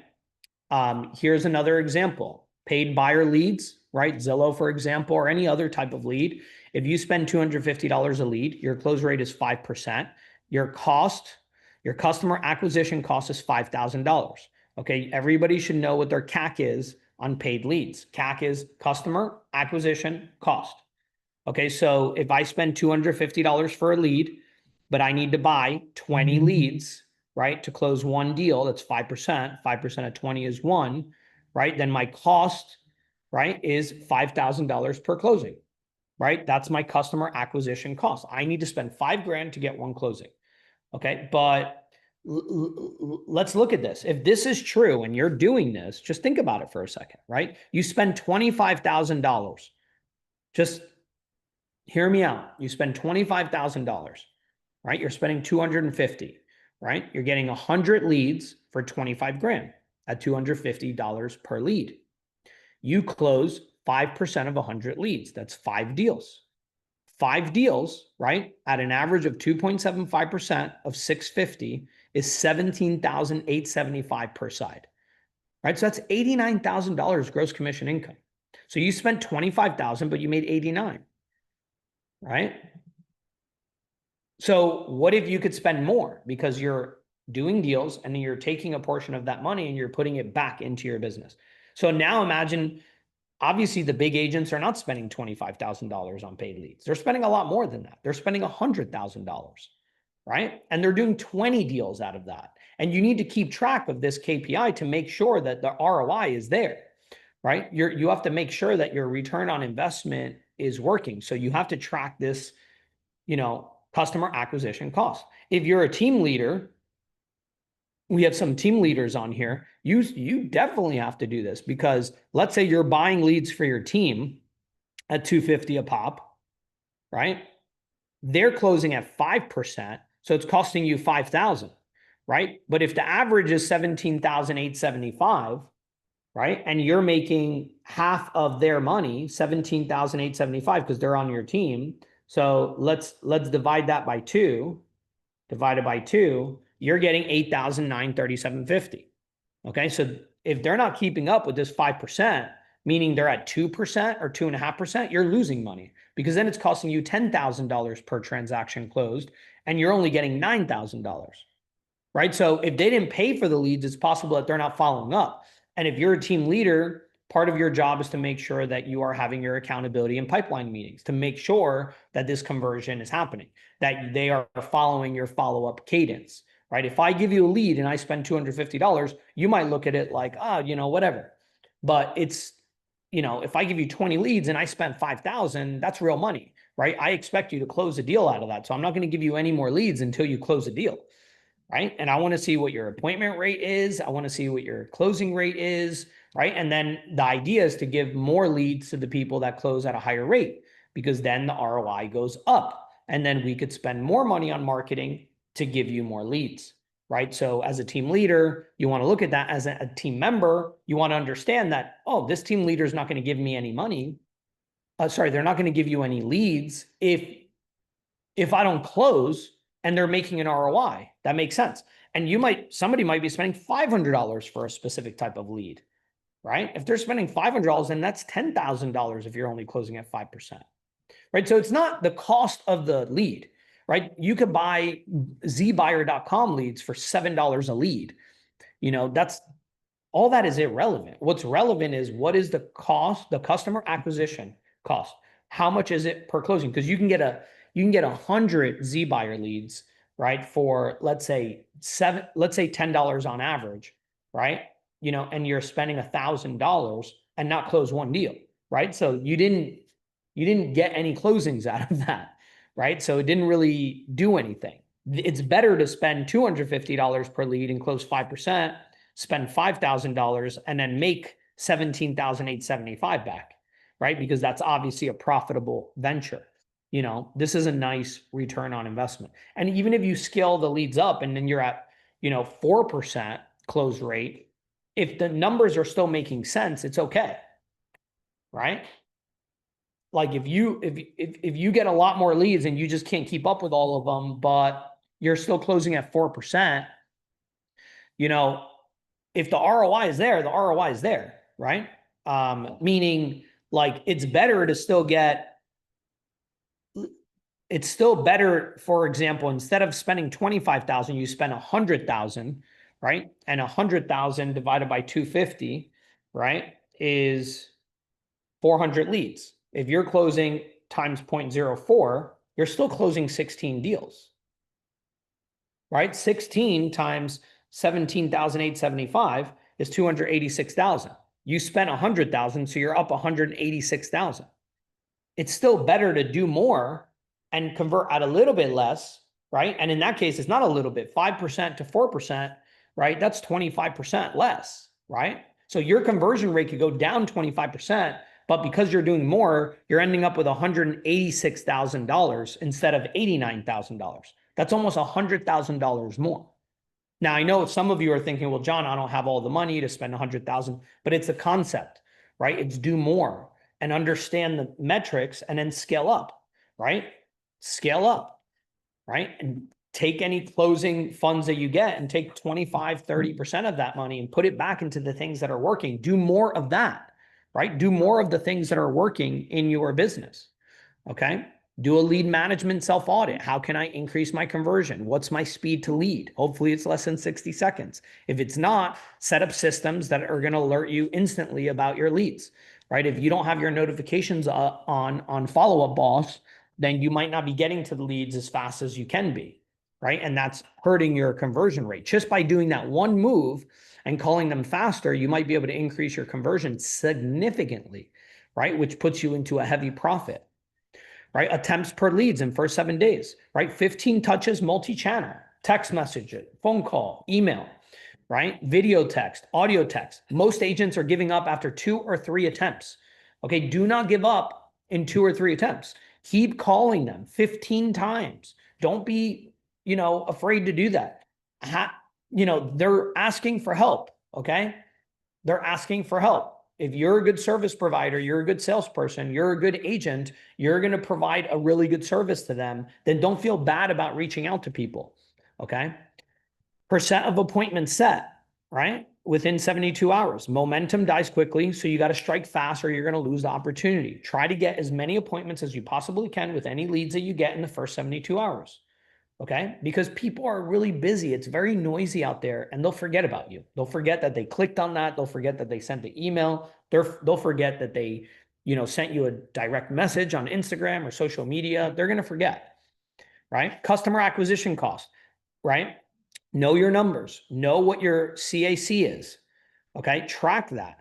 Here's another example. Paid buyer leads, right? Zillow, for example, or any other type of lead. If you spend $250 a lead, your close rate is 5%. Your customer acquisition cost is $5,000. Okay, everybody should know what their CAC is on paid leads. CAC is customer acquisition cost. Okay, so if I spend $250 for a lead, but I need to buy 20 leads, right, to close one deal, that's 5%. 5% of 20 is 1, right? Then my cost, right, is $5,000 per closing, right? That's my customer acquisition cost. I need to spend $5,000 to get one closing. Okay, but let's look at this. If this is true and you're doing this, just think about it for a second, right? You spend $25,000. Just hear me out. You spend $25,000, right? You're spending 250, right? You're getting 100 leads for $25,000 at $250 per lead. You close 5% of 100 leads. That's 5 deals. 5 deals, right? At an average of 2.75% of 650 is $17,875 per side, right? So that's $89,000 gross commission income. So you spent 25,000, but you made 89, right? So what if you could spend more because you're doing deals and then you're taking a portion of that money and you're putting it back into your business? So now imagine, obviously the big agents are not spending $25,000 on paid leads. They're spending a lot more than that. They're spending $100,000, right? And they're doing 20 deals out of that. And you need to keep track of this KPI to make sure that the ROI is there, right? You have to make sure that your return on investment is working. So you have to track this, customer acquisition cost. If you're a team leader, we have some team leaders on here. You definitely have to do this because let's say you're buying leads for your team at $250 a pop, right? They're closing at 5%, so it's costing you $5,000, right? But if the average is $17,875, right, and you're making half of their money, $17,875, because they're on your team. So let's divide that by 2. Divided by 2, you're getting $8,937.50. Okay, so if they're not keeping up with this 5%, meaning they're at 2% or 2.5%, you're losing money because then it's costing you $10,000 per transaction closed and you're only getting $9,000, right? So if they didn't pay for the leads, it's possible that they're not following up. And if you're a team leader, part of your job is to make sure that you are having your accountability and pipeline meetings to make sure that this conversion is happening, that they are following your follow-up cadence, right? If I give you a lead and I spend $250, you might look at it like, whatever. But it's, if I give you 20 leads and I spent 5,000, that's real money, right? I expect you to close a deal out of that. So I'm not going to give you any more leads until you close a deal, right? And I want to see what your appointment rate is. I want to see what your closing rate is, right? And then the idea is to give more leads to the people that close at a higher rate, because then the ROI goes up. And then we could spend more money on marketing to give you more leads, right? So as a team leader, you want to look at that. As a team member, you want to understand that, oh, this team leader is not going to give me any money. They're not going to give you any leads if I don't close and they're making an ROI. That makes sense. And somebody might be spending $500 for a specific type of lead, right? If they're spending $500, then that's $10,000 if you're only closing at 5%, right? So it's not the cost of the lead, right? You could buy zbuyer.com leads for $7 a lead. That's all that is irrelevant. What's relevant is what is the cost, the customer acquisition cost? How much is it per closing? Because you can get 100 zbuyer leads, right? For let's say $10 on average, right? And you're spending $1,000 and not close one deal, right? So you didn't get any closings out of that, right? So it didn't really do anything. It's better to spend $250 per lead and close 5%, spend $5,000 and then make $17,875 back, right? Because that's obviously a profitable venture. This is a nice return on investment. And even if you scale the leads up and then you're at, 4% close rate, if the numbers are still making sense, it's okay, right? Like if you get a lot more leads and you just can't keep up with all of them, but you're still closing at 4%, if the ROI is there, the ROI is there, right? Meaning like it's still better, for example, instead of spending 25,000, you spend 100,000, right? And 100,000 divided by 250, right, is 400 leads. If you're closing times 0.04, you're still closing 16 deals, right? 16 times 17,875 is 286,000. You spent 100,000, so you're up 186,000. It's still better to do more and convert at a little bit less, right? And in that case, it's not a little bit, 5% to 4%, right? That's 25% less, right? So your conversion rate could go down 25%, but because you're doing more, you're ending up with $186,000 instead of $89,000. That's almost $100,000 more. Now, I know some of you are thinking, well, John, I don't have all the money to spend 100,000, but it's a concept, right? It's do more and understand the metrics and then scale up, right? Scale up, right? And take any closing funds that you get and take 25, 30% of that money and put it back into the things that are working. Do more of that, right? Do more of the things that are working in your business, okay? Do a lead management self-audit. How can I increase my conversion? What's my speed to lead? Hopefully it's less than 60 seconds. If it's not, set up systems that are going to alert you instantly about your leads, right? If you don't have your notifications on Follow Up Boss, then you might not be getting to the leads as fast as you can be, right? And that's hurting your conversion rate. Just by doing that one move and calling them faster, you might be able to increase your conversion significantly, right? Which puts you into a heavy profit. Right? Attempts per leads in first 7 days, right? 15 touches, multi-channel, text message, phone call, email, right? Video text, audio text. Most agents are giving up after 2 or 3 attempts. Okay. Do not give up in 2 or 3 attempts. Keep calling them 15 times. Don't be, afraid to do that. They're asking for help. Okay. They're asking for help. If you're a good service provider, you're a good salesperson, you're a good agent, you're going to provide a really good service to them, then don't feel bad about reaching out to people, okay? Percent of appointments set, right? within 72 hours. Momentum dies quickly, so you got to strike fast or you're going to lose the opportunity. Try to get as many appointments as you possibly can with any leads that you get in the first 72 hours. Okay? Because people are really busy. It's very noisy out there, and they'll forget about you. They'll forget that they clicked on that. They'll forget that they sent the email. They'll forget that they, sent you a direct message on Instagram or social media. They're going to forget, right? Customer acquisition cost, right? Know your numbers. Know what your CAC is. Okay? Track that.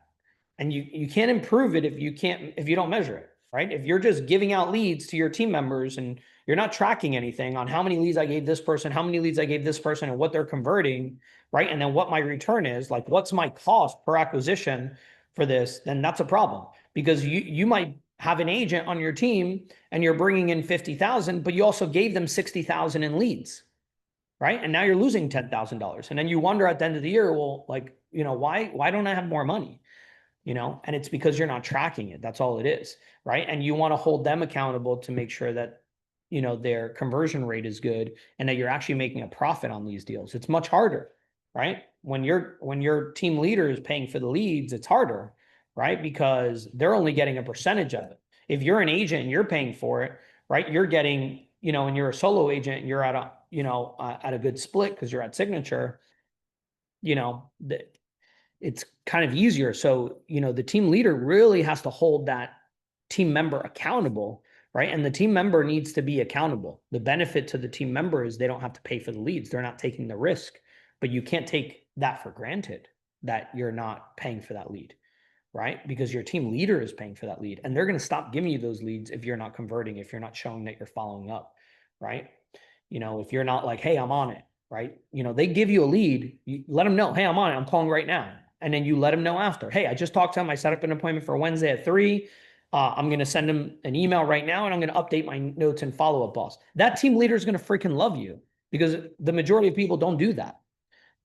And you can't improve it if you don't measure it, right? If you're just giving out leads to your team members and you're not tracking anything on how many leads I gave this person, how many leads I gave this person, and what they're converting, right? And then what my return is, like what's my cost per acquisition for this, then that's a problem. Because you might have an agent on your team and you're bringing in 50,000, but you also gave them 60,000 in leads, right? And now you're losing $10,000. And then you wonder at the end of the year, well, like, why don't I have more money? And it's because you're not tracking it. That's all it is, right? And you want to hold them accountable to make sure that, their conversion rate is good and that you're actually making a profit on these deals. It's much harder, right? When your team leader is paying for the leads, it's harder, right? Because they're only getting a percentage of it. If you're an agent and you're paying for it, right? You're getting, and you're a solo agent, you're at a good split because you're at signature, it's kind of easier. So, the team leader really has to hold that team member accountable, right? And the team member needs to be accountable. The benefit to the team member is they don't have to pay for the leads. They're not taking the risk, but you can't take that for granted that you're not paying for that lead, right? Because your team leader is paying for that lead and they're going to stop giving you those leads if you're not converting, if you're not showing that you're following up, right? If you're not like, hey, I'm on it, right? They give you a lead, you let them know, hey, I'm on it, I'm calling right now. And then you let them know after, hey, I just talked to him. I set up an appointment for Wednesday at 3. I'm going to send him an email right now and I'm going to update my notes and follow-up, boss. That team leader is going to freaking love you because the majority of people don't do that,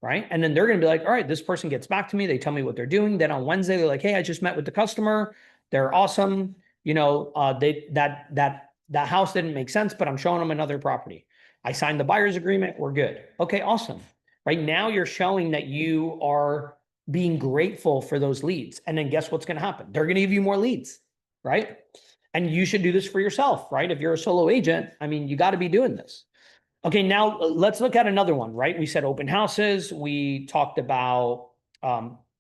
right? And then they're going to be like, all right, this person gets back to me. They tell me what they're doing. Then on Wednesday, they're like, hey, I just met with the customer. They're awesome. That house didn't make sense, but I'm showing them another property. I signed the buyer's agreement. We're good. Okay, awesome. Right now you're showing that you are being grateful for those leads. And then guess what's going to happen? They're going to give you more leads, right? And you should do this for yourself, right? If you're a solo agent, you got to be doing this. Okay, now let's look at another one, right? We said open houses. We talked about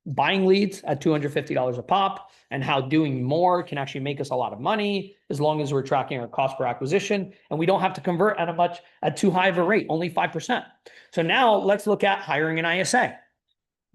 buying leads at $250 a pop and how doing more can actually make us a lot of money as long as we're tracking our cost per acquisition and we don't have to convert at too high of a rate, only 5%. So now let's look at hiring an ISA,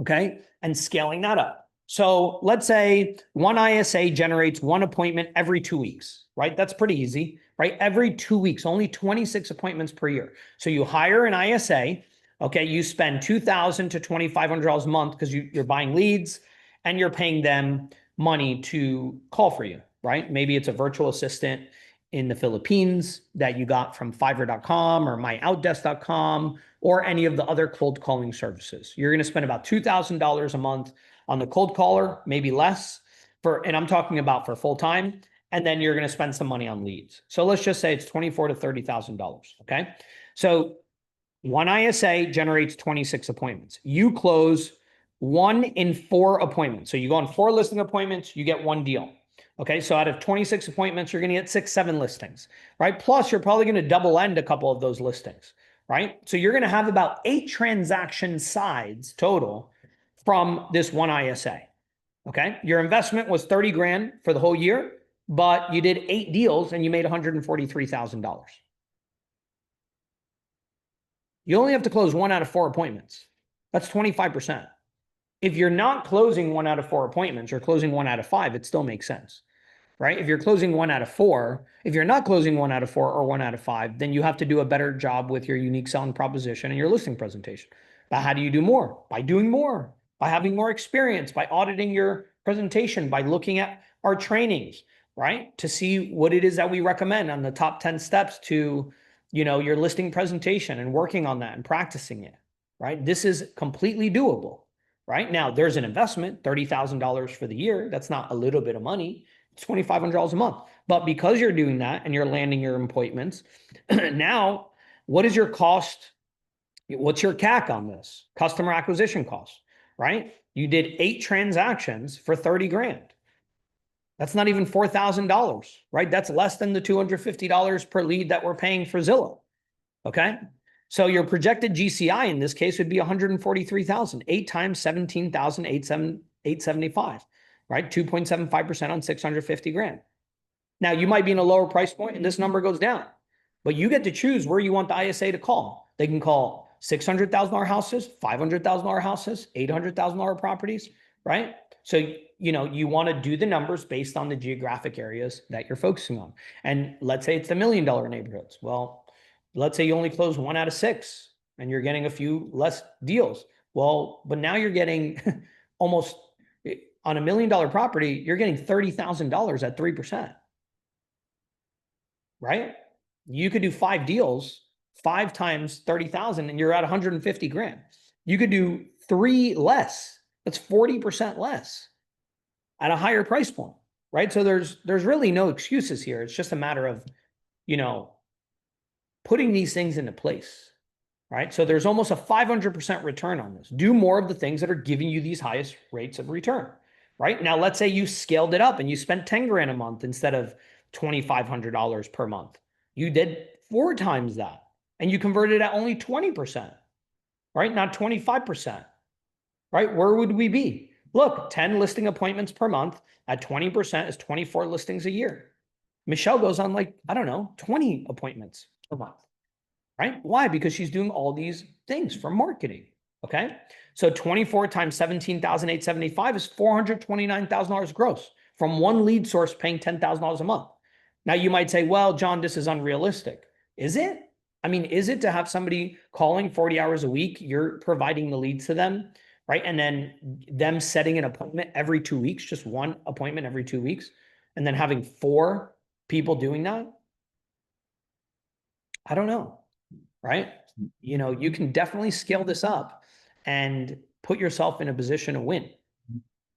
okay? And scaling that up. So let's say one ISA generates one appointment every 2 weeks, right? That's pretty easy, right? Every 2 weeks, only 26 appointments per year. So you hire an ISA, okay? You spend $2,000 to $2,500 a month because you're buying leads and you're paying them money to call for you, right? Maybe it's a virtual assistant in the Philippines that you got from Fiverr.com or myoutdesk.com or any of the other cold calling services. You're going to spend about $2,000 a month on the cold caller, maybe less and I'm talking about for full time. And then you're going to spend some money on leads. So let's just say it's $24,000 to $30,000. Okay. So one ISA generates 26 appointments. You close 1 in 4 appointments. So you go on 4 listing appointments, you get 1 deal. Okay, so out of 26 appointments, you're going to get 6, 7 listings, right? Plus, you're probably going to double end a couple of those listings, right? So you're going to have about 8 transaction sides total from this one ISA. Okay, your investment was 30 grand for the whole year, but you did 8 deals and you made $143,000. You only have to close 1 out of 4 appointments. That's 25%. If you're not closing 1 out of 4 appointments, you're closing 1 out of 5, it still makes sense, right? If you're closing 1 out of 4, if you're not closing 1 out of 4 or 1 out of 5, then you have to do a better job with your unique selling proposition and your listing presentation. But how do you do more? By doing more, by having more experience, by auditing your presentation, by looking at our trainings, right? To see what it is that we recommend on the top 10 steps to, your listing presentation and working on that and practicing it, right? This is completely doable. Right now, there's an investment, $30,000 for the year. That's not a little bit of money. It's $2,500 a month. But because you're doing that and you're landing your appointments, now what is your cost? What's your CAC on this? Customer acquisition cost, right? You did 8 transactions for 30 grand. That's not even $4,000, right? That's less than the $250 per lead that we're paying for Zillow. Okay. So your projected GCI in this case would be 143,000, 8 times 17,875, right? 2.75% on 650 grand. Now you might be in a lower price point and this number goes down, but you get to choose where you want the ISA to call. They can call $600,000 houses, $500,000 houses, $800,000 properties, right? So, you know, you want to do the numbers based on the geographic areas that you're focusing on. And let's say it's the $1 million neighborhoods. Well, let's say you only close 1 out of 6 and you're getting a few less deals. Well, but now you're getting almost on a $1 million property, you're getting $30,000 at 3%. Right? You could do 5 deals, 5 times 30,000 and you're at 150 grand. You could do 3 less. That's 40% less at a higher price point, right? So there's really no excuses here. It's just a matter of, you know, putting these things into place, right? So there's almost a 500% return on this. Do more of the things that are giving you these highest rates of return, right? Now, let's say you scaled it up and you spent 10 grand a month instead of $2,500 per month. You did 4 times that and you converted at only 20%, right? Not 25%, right? Where would we be? Look, 10 listing appointments per month at 20% is 24 listings a year. Michelle goes on like, I don't know, 20 appointments per month, right? Why? Because she's doing all these things for marketing. Okay. So 24 times 17,875 is $429,000 gross from one lead source paying $10,000 a month. Now you might say, well, John, this is unrealistic. Is it? I mean, is it to have somebody calling 40 hours a week? You're providing the leads to them, right? And then them setting an appointment every 2 weeks, just one appointment every 2 weeks, and then having 4 people doing that? I don't know, right? You know, you can definitely scale this up and put yourself in a position to win,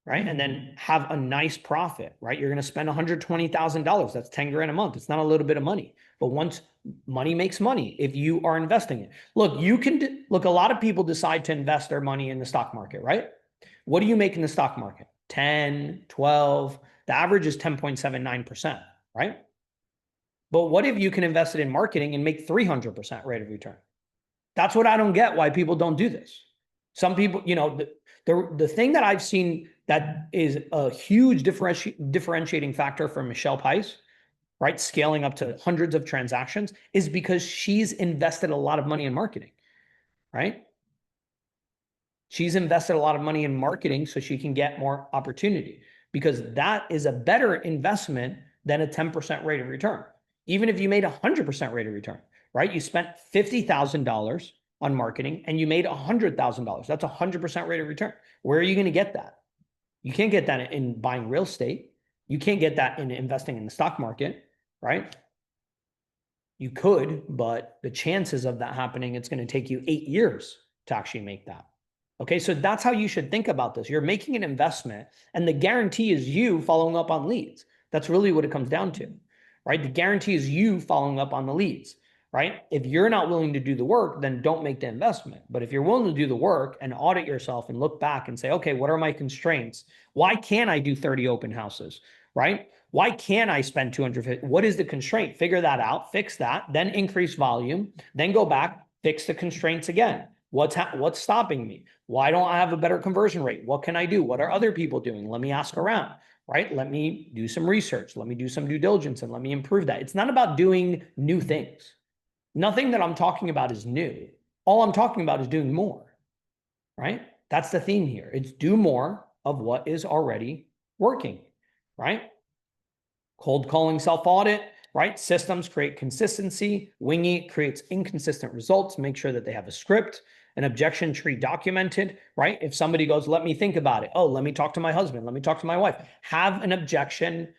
right? And then have a nice profit, right? You're going to spend $120,000. That's 10 grand a month. It's not a little bit of money, but once money makes money, if you are investing it, look, you can look, a lot of people decide to invest their money in the stock market, right? What do you make in the stock market? 10, 12, the average is 10.79%, right? But what if you can invest it in marketing and make 300% rate of return? That's what I don't get, why people don't do this. Some people, you know, the thing that I've seen that is a huge differentiating factor for Michelle Pice, right, scaling up to hundreds of transactions, is because she's invested a lot of money in marketing, right? She's invested a lot of money in marketing so she can get more opportunity, because that is a better investment than a 10% rate of return. Even if you made 100% rate of return, right? You spent $50,000 on marketing and you made $100,000. That's 100% rate of return. Where are you going to get that? You can't get that in buying real estate. You can't get that in investing in the stock market, right? You could, but the chances of that happening, it's going to take you 8 years to actually make that. Okay, so that's how you should think about this. You're making an investment and the guarantee is you following up on leads. That's really what it comes down to, right? The guarantee is you following up on the leads, right? If you're not willing to do the work, then don't make the investment. But if you're willing to do the work and audit yourself and look back and say, okay, what are my constraints? Why can't I do 30 open houses, right? Why can't I spend 250? What is the constraint? Figure that out, fix that, then increase volume, then go back, fix the constraints again. What's stopping me? Why don't I have a better conversion rate? What can I do? What are other people doing? Let me ask around, right? Let me do some research. Let me do some due diligence and let me improve that. It's not about doing new things. Nothing that I'm talking about is new. All I'm talking about is doing more, right? That's the theme here. It's do more of what is already working, right? Cold calling, self-audit, right? Systems create consistency. Winging creates inconsistent results. Make sure that they have a script, an objection tree documented, right? If somebody goes, let me think about it. Oh, let me talk to my husband. Let me talk to my wife. Have an objection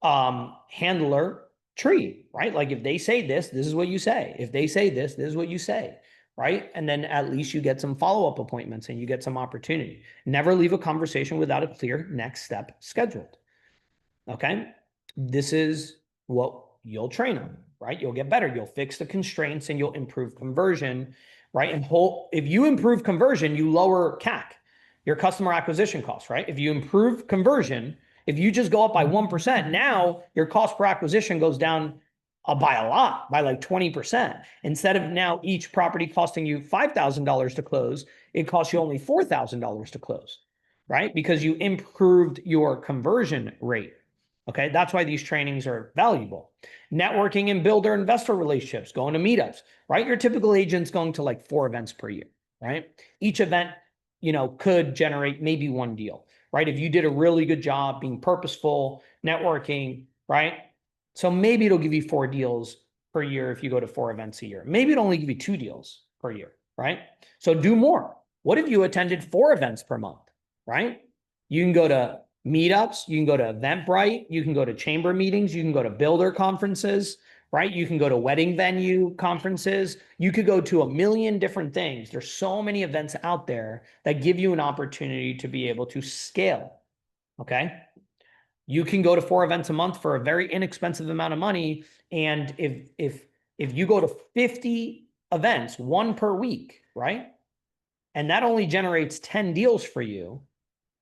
handler tree, right? Like if they say this, this is what you say. If they say this, this is what you say, right? And then at least you get some follow-up appointments and you get some opportunity. Never leave a conversation without a clear next step scheduled. Okay. This is what you'll train on, right? You'll get better. You'll fix the constraints and you'll improve conversion, right? And if you improve conversion, you lower CAC, your customer acquisition costs, right? If you improve conversion, if you just go up by 1%, now your cost per acquisition goes down by a lot, by like 20%. Instead of now each property costing you $5,000 to close, it costs you only $4,000 to close, right? Because you improved your conversion rate. Okay, that's why these trainings are valuable. Networking and builder investor relationships, going to meetups, right? Your typical agent's going to like 4 events per year, right? Each event, could generate maybe 1 deal, right? If you did a really good job being purposeful, networking, right? So maybe it'll give you 4 deals per year if you go to 4 events a year. Maybe it'll only give you 2 deals per year, right? So do more. What if you attended 4 events per month, right? You can go to meetups, you can go to Eventbrite, you can go to chamber meetings, you can go to builder conferences, right? You can go to wedding venue conferences. You could go to a million different things. There's so many events out there that give you an opportunity to be able to scale, okay? You can go to 4 events a month for a very inexpensive amount of money. And if you go to 50 events, 1 per week, right? And that only generates 10 deals for you.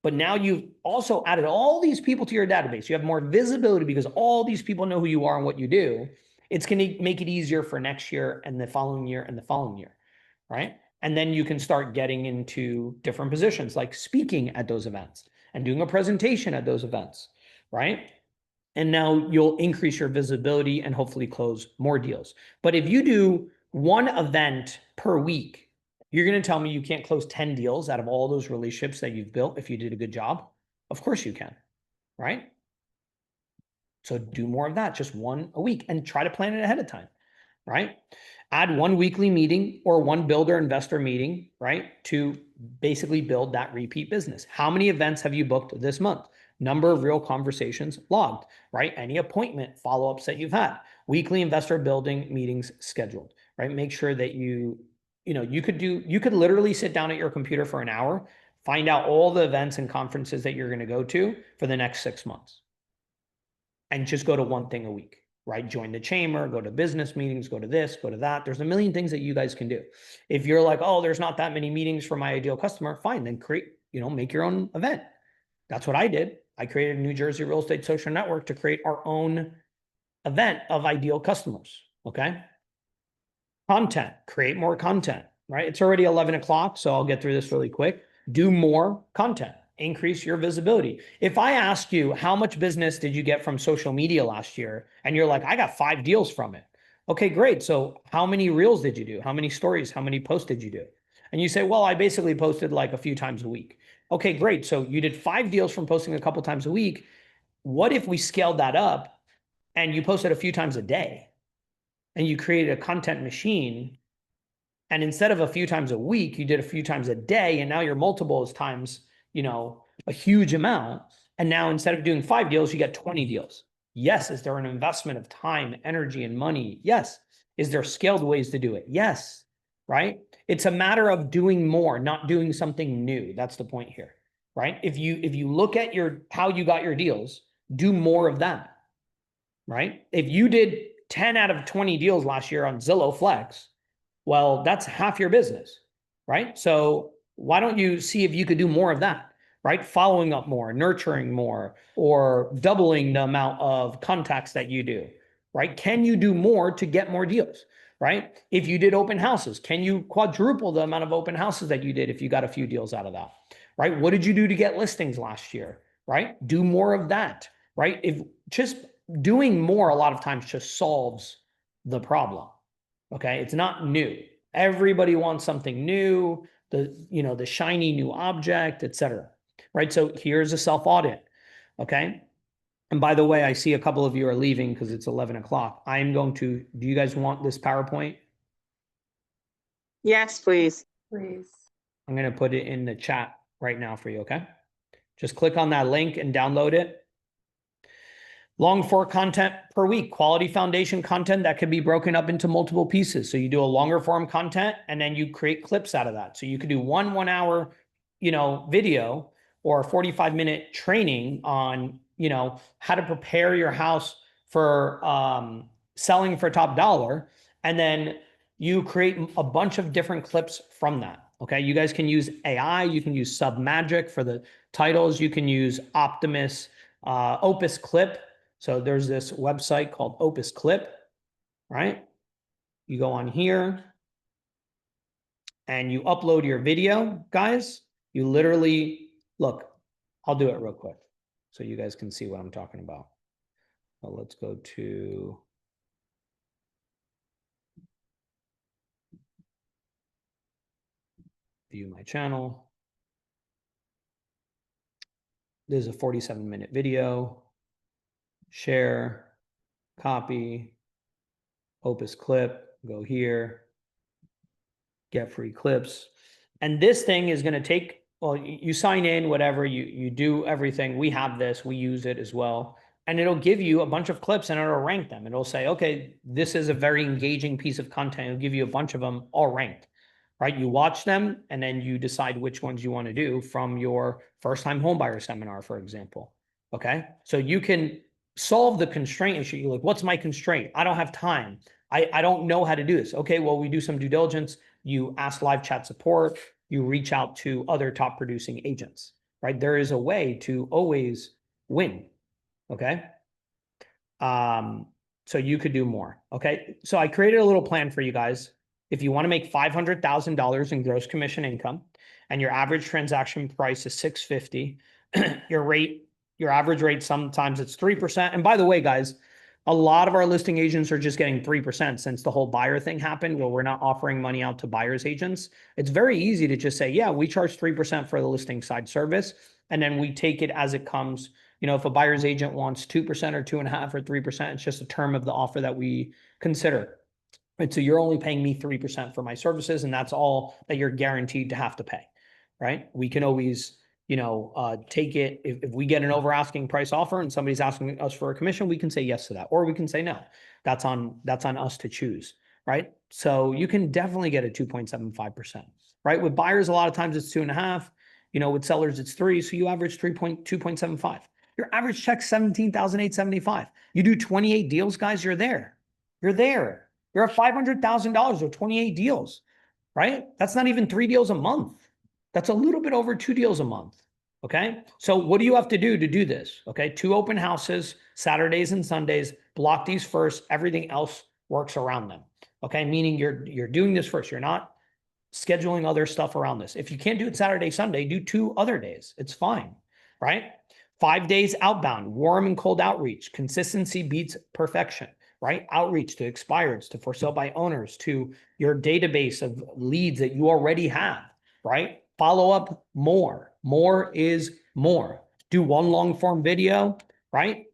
But now you've also added all these people to your database. You have more visibility because all these people know who you are and what you do. It's going to make it easier for next year and the following year and the following year, right? And then you can start getting into different positions like speaking at those events and doing a presentation at those events, right? And now you'll increase your visibility and hopefully close more deals. But if you do 1 event per week, you're going to tell me you can't close 10 deals out of all those relationships that you've built if you did a good job? Of course you can, right? So do more of that, just 1 a week, and try to plan it ahead of time, right? Add 1 weekly meeting or 1 builder investor meeting, right? To basically build that repeat business. How many events have you booked this month? Number of real conversations logged, right? Any appointment follow-ups that you've had, weekly investor building meetings scheduled, right? Make sure that you could literally sit down at your computer for an hour, find out all the events and conferences that you're going to go to for the next 6 months, and just go to 1 thing a week, right? Join the chamber, go to business meetings, go to this, go to that. There's a million things that you guys can do. If you're like, oh, there's not that many meetings for my ideal customer, fine, then make your own event. That's what I did. I created a New Jersey Real Estate Social Network to create our own event of ideal customers, okay? Content, create more content, right? It's already 11 o'clock, so I'll get through this really quick. Do more content, increase your visibility. If I ask you, how much business did you get from social media last year? And you're like, I got 5 deals from it. Okay, great. So how many reels did you do? How many stories? How many posts did you do? And you say, well, I basically posted like a few times a week. Okay, great. So you did 5 deals from posting a couple times a week. What if we scaled that up and you posted a few times a day? And you created a content machine, and instead of a few times a week, you did a few times a day, and now your multiple is times, a huge amount. And now instead of doing 5 deals, you get 20 deals. Yes. Is there an investment of time, energy, and money? Yes. Is there scaled ways to do it? Yes. Right? It's a matter of doing more, not doing something new. That's the point here, right? If you look at how you got your deals, do more of that, right? If you did 10 out of 20 deals last year on Zillow Flex, well, that's half your business, right? So why don't you see if you could do more of that, right? Following up more, nurturing more, or doubling the amount of contacts that you do, right? Can you do more to get more deals, right? If you did open houses, can you quadruple the amount of open houses that you did if you got a few deals out of that, right? What did you do to get listings last year, right? Do more of that, right? If just doing more a lot of times just solves the problem. Okay. It's not new. Everybody wants something new, the shiny new object, etc. Right. So here's a self-audit. Okay. And by the way, I see a couple of you are leaving because it's 11 o'clock. Do you guys want this PowerPoint? Yes, please. Please. I'm going to put it in the chat right now for you. Okay. Just click on that link and download it. Long form content per week, quality foundation content that can be broken up into multiple pieces. So you do a longer form content and then you create clips out of that. So you could do 1 hour, video or a 45-minute training on, how to prepare your house for selling for top dollar. And then you create a bunch of different clips from that. Okay, you guys can use AI, you can use Submagic for the titles, you can use Optimus, Opus Clip. So there's this website called Opus Clip, right? You go on here and you upload your video, guys. You literally, look, I'll do it real quick so you guys can see what I'm talking about. Well, let's go to view my channel. This is a 47-minute video. Share, copy, Opus Clip, go here, get free clips. And this thing is going to take, well, you sign in, whatever, you do everything. We have this, we use it as well. And it'll give you a bunch of clips and it'll rank them. It'll say, okay, this is a very engaging piece of content. It'll give you a bunch of them all ranked, right? You watch them and then you decide which ones you want to do from your first-time homebuyer seminar, for example. Okay, so you can solve the constraint issue. You're like, what's my constraint? I don't have time. I don't know how to do this. Okay, well, we do some due diligence. You ask live chat support. You reach out to other top producing agents, right? There is a way to always win. Okay. So you could do more. Okay. So I created a little plan for you guys. If you want to make $500,000 in gross commission income and your average transaction price is $650, your average rate, sometimes it's 3%. And by the way, guys, a lot of our listing agents are just getting 3% since the whole buyer thing happened where we're not offering money out to buyers agents. It's very easy to just say, yeah, we charge 3% for the listing side service. And then we take it as it comes. You know, if a buyer's agent wants 2% or 2.5% or 3%, it's just a term of the offer that we consider. Right. So you're only paying me 3% for my services, and that's all that you're guaranteed to have to pay. Right. We can always, take it if we get an over asking price offer and somebody's asking us for a commission, we can say yes to that, or we can say no. That's on us to choose. Right. So you can definitely get a 2.75%. Right. With buyers, a lot of times it's 2.5. With sellers, it's 3. So you average 2.75. Your average check's 17,875. You do 28 deals, guys, you're there. You're there. You're at $500,000 or 28 deals, right? That's not even 3 deals a month. That's a little bit over 2 deals a month. Okay. So what do you have to do this? Okay. 2 open houses, Saturdays and Sundays, block these first. Everything else works around them. Okay. Meaning you're doing this first. You're not scheduling other stuff around this. If you can't do it Saturday, Sunday, do 2 other days. It's fine. Right. 5 days outbound, warm and cold outreach. Consistency beats perfection. Right? Outreach to expireds, to for sale by owners, to your database of leads that you already have, right? Follow up more. More is more. Do 1 long form video, right?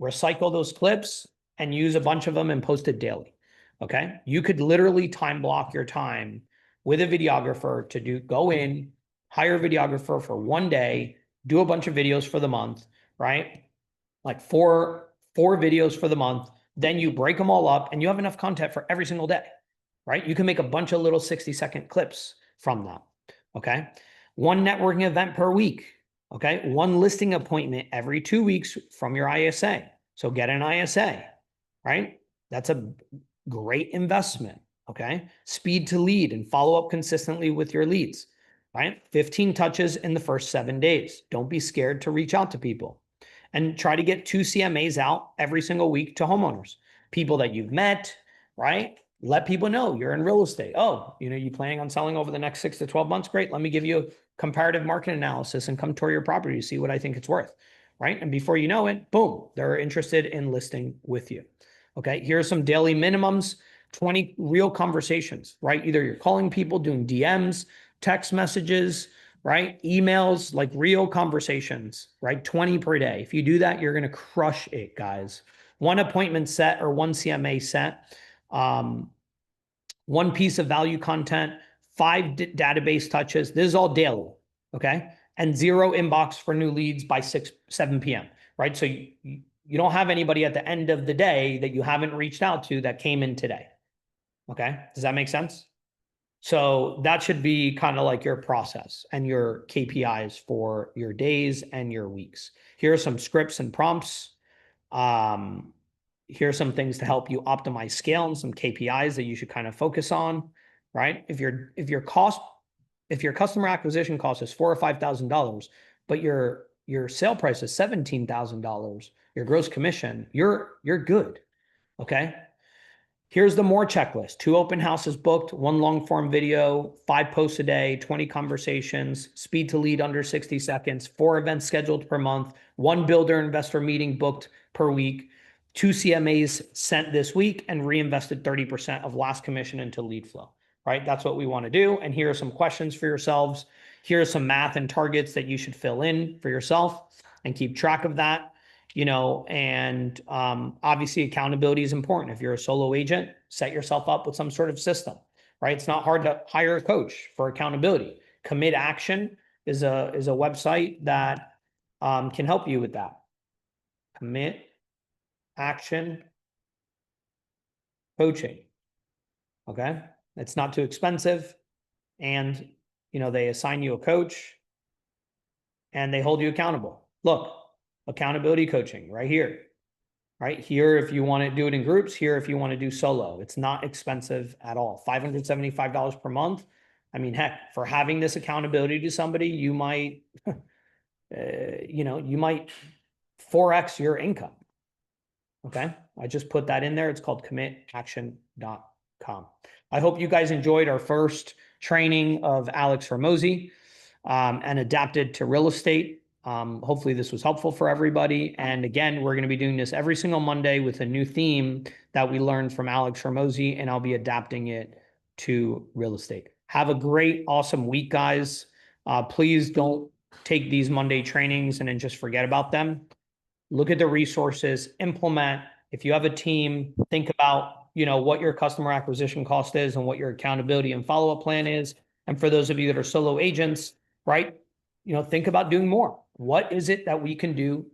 Recycle those clips and use a bunch of them and post it daily. Okay. You could literally time block your time with a videographer to go in, hire a videographer for 1 day, do a bunch of videos for the month, right? Like four videos for the month. Then you break them all up and you have enough content for every single day, right? You can make a bunch of little 60-second clips from that. Okay. 1 networking event per week. Okay. 1 listing appointment every 2 weeks from your ISA. So get an ISA, right? That's a great investment. Okay. Speed to lead and follow up consistently with your leads, right? 15 touches in the first 7 days. Don't be scared to reach out to people. And try to get 2 CMAs out every single week to homeowners, people that you've met, right? Let people know you're in real estate. Oh, you planning on selling over the next 6 to 12 months? Great. Let me give you a comparative market analysis and come tour your property to see what I think it's worth, right? And before you know it, boom, they're interested in listing with you. Okay. Here are some daily minimums, 20 real conversations, right? Either you're calling people, doing DMs, text messages, right? Emails, like real conversations, right? 20 per day. If you do that, you're going to crush it, guys. 1 appointment set or 1 CMA set, 1 piece of value content, 5 database touches. This is all daily. Okay. And 0 inbox for new leads by 7 p.m. Right. So you don't have anybody at the end of the day that you haven't reached out to that came in today. Okay. Does that make sense? So that should be kind of like your process and your KPIs for your days and your weeks. Here are some scripts and prompts. Here are some things to help you optimize scale and some KPIs that you should kind of focus on, right? If your cost If your customer acquisition cost is $4,000 or $5,000, but your sale price is $17,000, your gross commission, you're good. Okay. Here's the more checklist: 2 open houses booked, 1 long form video, 5 posts a day, 20 conversations, speed to lead under 60 seconds, 4 events scheduled per month, 1 builder investor meeting booked per week, 2 CMAs sent this week, and reinvested 30% of last commission into lead flow, right? That's what we want to do. And here are some questions for yourselves. Here are some math and targets that you should fill in for yourself and keep track of that. And obviously accountability is important. If you're a solo agent, set yourself up with some sort of system, right? It's not hard to hire a coach for accountability. Commit Action is a website that can help you with that. Commit Action Coaching. Okay. It's not too expensive. And, they assign you a coach and they hold you accountable. Look, accountability coaching right here. Right here, if you want to do it in groups, here if you want to do solo. It's not expensive at all. $575 per month. I mean, heck, for having this accountability to somebody, you might, you might 4x your income. Okay. I just put that in there. It's called commitaction.com. I hope you guys enjoyed our first training of Alex Hormozi and adapted to real estate. Hopefully this was helpful for everybody. And again, we're going to be doing this every single Monday with a new theme that we learned from Alex Hormozi, and I'll be adapting it to real estate. Have a great, awesome week, guys. Please don't take these Monday trainings and then just forget about them. Look at the resources, implement. If you have a team, think about, what your customer acquisition cost is and what your accountability and follow-up plan is. And for those of you that are solo agents, right? Think about doing more. What is it that we can do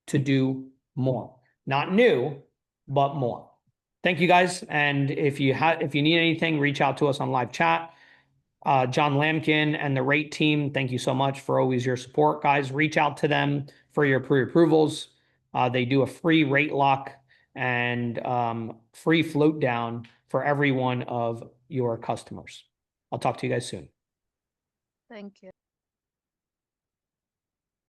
to do more? Not new, but more. Thank you, guys. And if you need anything, reach out to us on live chat. John Lamkin and the rate team, thank you so much for always your support, guys. Reach out to them for your pre-approvals. They do a free rate lock and free float down for every one of your customers. I'll talk to you guys soon. Thank you.